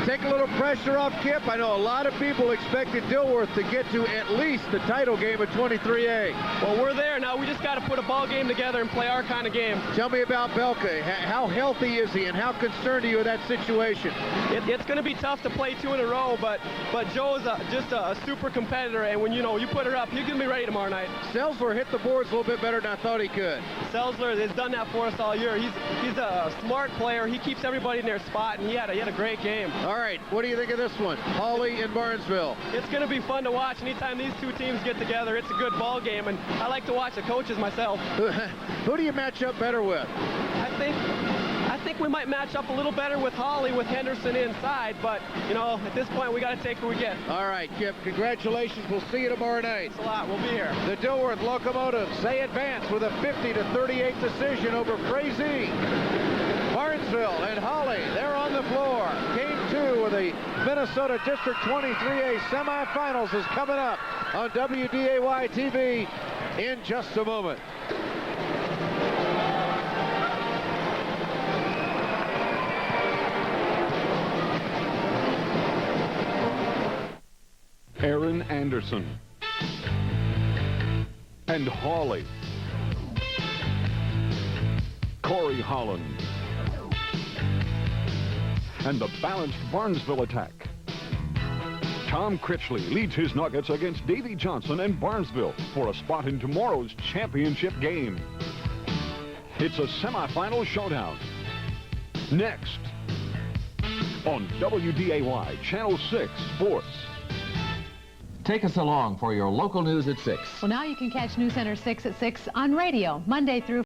Take a little pressure off, Kip. I know a lot of people expected Dilworth to get to at least the title game at 23A. Well, we're there now. We just got to put a ball game together and play our kind of game. Tell me about Belka. How healthy is he, and how concerned are you with that situation? It's going to be tough to play 2 in a row, but Joe's just a super competitor, and when you put her up, he's going to be ready tomorrow night. Selzler hit the boards a little bit better than I thought he could. Selzler has done that for us all year. He's a smart player. He keeps everybody in their spot, and he had a great game. All right, what do you think of this one? Hawley and Barnesville. It's going to be fun to watch. Anytime these 2 teams get together, it's a good ball game, and I like to watch the coaches myself. Who do you match up better with? I think we might match up a little better with Hawley with Henderson inside, but, at this point, we got to take who we get. All right, Kip, congratulations. We'll see you tomorrow night. Thanks a lot. We'll be here. The Dilworth Locomotives, they advance with a 50-38 decision over Frazee. Barnesville and Hawley, they're on the floor. Game 2 of the Minnesota District 23A semifinals is coming up on WDAY TV in just a moment. Aaron Anderson and Hawley. Corey Holland. And the balanced Barnesville attack. Tom Critchley leads his Nuggets against Davy Johnson and Barnesville for a spot in tomorrow's championship game. It's a semifinal showdown. Next on WDAY Channel 6 Sports. Take us along for your local news at 6. Well, now you can catch News Center 6 at 6 on radio, Monday through